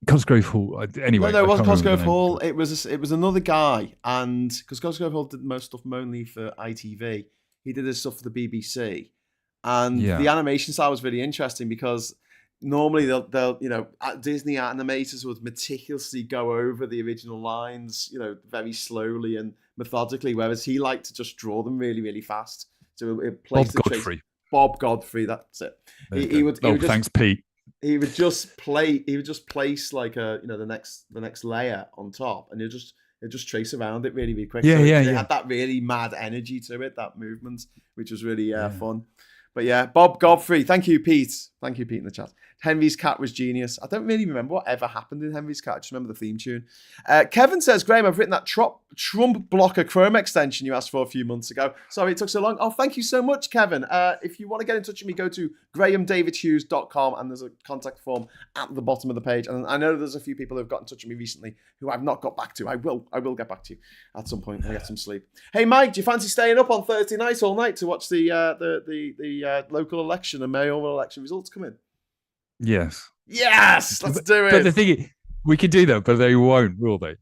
Cosgrove Hall. Anyway, no, it wasn't Cosgrove Hall. It was another guy, and because Cosgrove Hall did most stuff mainly for ITV, he did his stuff for the BBC, and the animation style was really interesting because normally they'll Disney animators would meticulously go over the original lines, very slowly and methodically, whereas he liked to just draw them really, really fast. So it Bob Godfrey, that's it. He would thanks, Pete. He would just place like the next layer on top, and he'd just trace around it really, really quick. It had that really mad energy to it, that movement, which was really fun. But yeah, Bob Godfrey. Thank you, Pete. Thank you, Pete, in the chat. Henry's Cat was genius. I don't really remember what ever happened in Henry's Cat. I just remember the theme tune. Kevin says, Graham, I've written that Trump blocker Chrome extension you asked for a few months ago. Sorry it took so long. Oh, thank you so much, Kevin. If you want to get in touch with me, go to grahamdavidhughes.com, and there's a contact form at the bottom of the page. And I know there's a few people who have got in touch with me recently who I've not got back to. I will get back to you at some point when I get some sleep. Hey, Mike, do you fancy staying up on Thursday night all night to watch the local election and mayoral election results come in? Yes, let's do it. But the thing is, we could do that, but they won't, will they?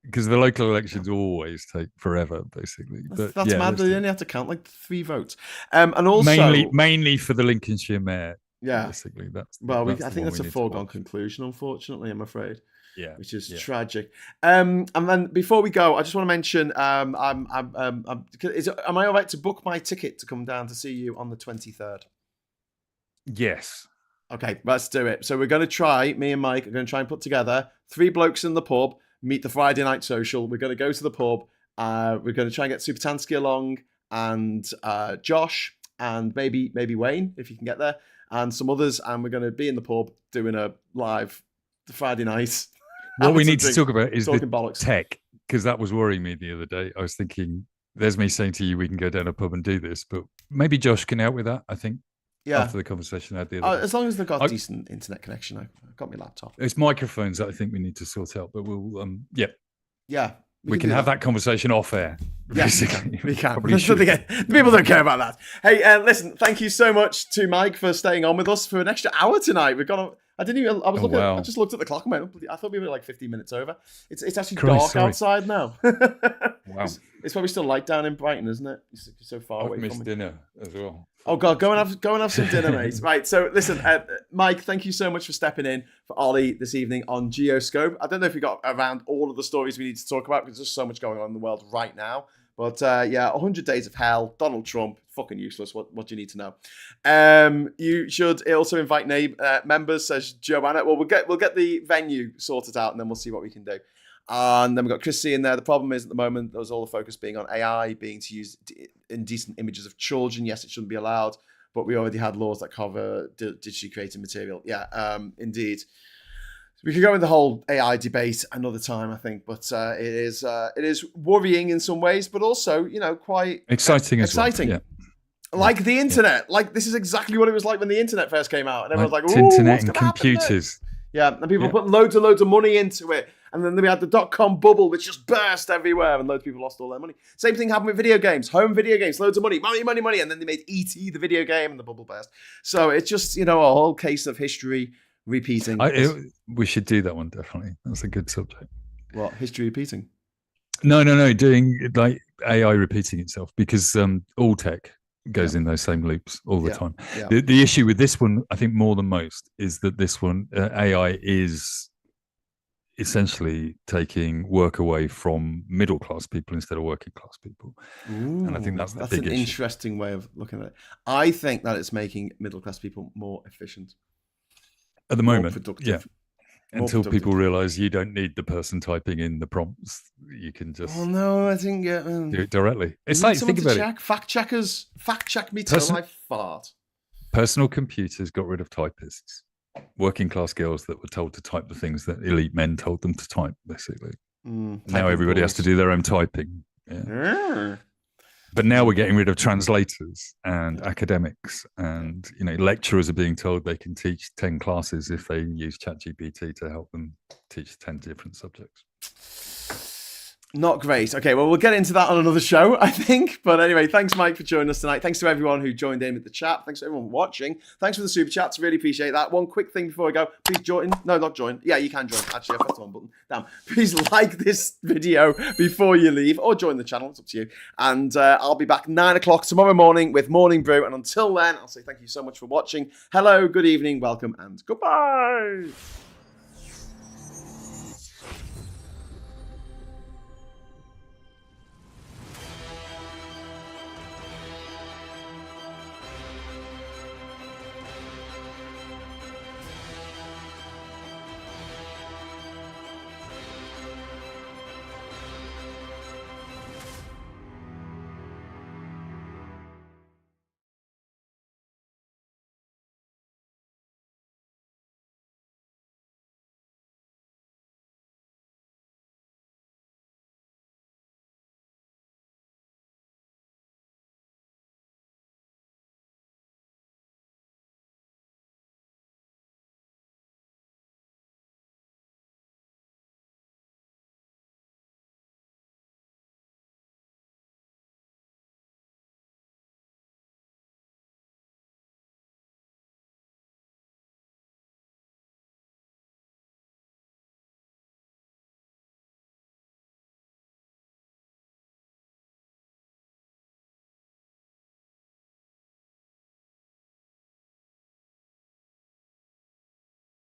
Because the local elections always take forever, basically. That's mad. They only have to count like 3 votes, and also mainly for the Lincolnshire mayor. Yeah, basically I think that's a foregone conclusion, unfortunately. I'm afraid. Yeah, which is tragic. And then before we go, I just want to mention, am I all right to book my ticket to come down to see you on the 23rd? Yes. Okay, let's do it. So we're going to try, me and Mike are going to try and put together 3 blokes in the pub, meet the Friday night social. We're going to go to the pub. We're going to try and get Supertansky along, and Josh, and maybe Wayne, if you can get there, and some others. And we're going to be in the pub doing a live Friday night. What we need to talk about is the bollocks. tech, because that was worrying me the other day. I was thinking there's me saying to you, we can go down a pub and do this, but maybe Josh can help with that. I think after the conversation I had the other day. As long as they've got decent internet connection, I've got my laptop. It's microphones that I think we need to sort out, but we'll we can have that conversation off air. Basically. Yeah, we can. People don't care about that. Hey, listen, thank you so much to Mike for staying on with us for an extra hour tonight. We've got. I just looked at the clock and went, I thought we were like 15 minutes over. It's actually dark outside now. Wow. It's probably still light down in Brighton, isn't it? It's so far away from me. Dinner as well. Oh God, go and have some dinner, mate. Right. So listen, Mike, thank you so much for stepping in for Ollie this evening on Geoscope. I don't know if we got around all of the stories we need to talk about because there's so much going on in the world right now. But 100 Days of Hell, Donald Trump, fucking useless. What do you need to know? You should also invite members, says Joanna. Well, we'll get the venue sorted out and then we'll see what we can do. And then we've got Chris C in there. The problem is at the moment, there's all the focus being on AI being to use indecent images of children. Yes, it shouldn't be allowed, but we already had laws that cover digitally created material. Yeah, indeed. We could go in the whole AI debate another time, I think, but it is worrying in some ways, but also, quite exciting. Exciting. Well. Yeah. Like the internet. Yeah. Like this is exactly what it was like when the internet first came out. And everyone's like, internet and computers. Yeah, and people put loads of money into it. And then we had the dot-com bubble, which just burst everywhere, and loads of people lost all their money. Same thing happened with video games, home video games, loads of money, and then they made E.T. the video game, and the bubble burst. So it's just, a whole case of history repeating. We should do that one, definitely. That's a good subject. What, history repeating? No, doing like AI repeating itself, because all tech goes in those same loops all the time. Yeah. The issue with this one, I think more than most, is that this one, AI is essentially taking work away from middle class people instead of working class people. Ooh, and I think that's the big issue. That's an interesting way of looking at it. I think that it's making middle class people more efficient. At the moment, until people realize you don't need the person typing in the prompts, you can just. Oh no, I think do it directly. It's like, think about it. Fact check me till I fart. Personal computers got rid of typists. Working class girls that were told to type the things that elite men told them to type, basically. Now everybody has to do their own typing. Yeah. But now we're getting rid of translators and academics, and lecturers are being told they can teach 10 classes if they use ChatGPT to help them teach 10 different subjects. Not great. Okay, well, we'll get into that on another show, I think. But anyway, thanks, Mike, for joining us tonight. Thanks to everyone who joined in with the chat. Thanks to everyone watching. Thanks for the super chats. Really appreciate that. One quick thing before I go. Please join. No, not join. Yeah, you can join. Actually, I pressed the wrong button. Damn. Please like this video before you leave, or join the channel. It's up to you. And I'll be back 9 o'clock tomorrow morning with Morning Brew. And until then, I'll say thank you so much for watching. Hello, good evening, welcome, and goodbye.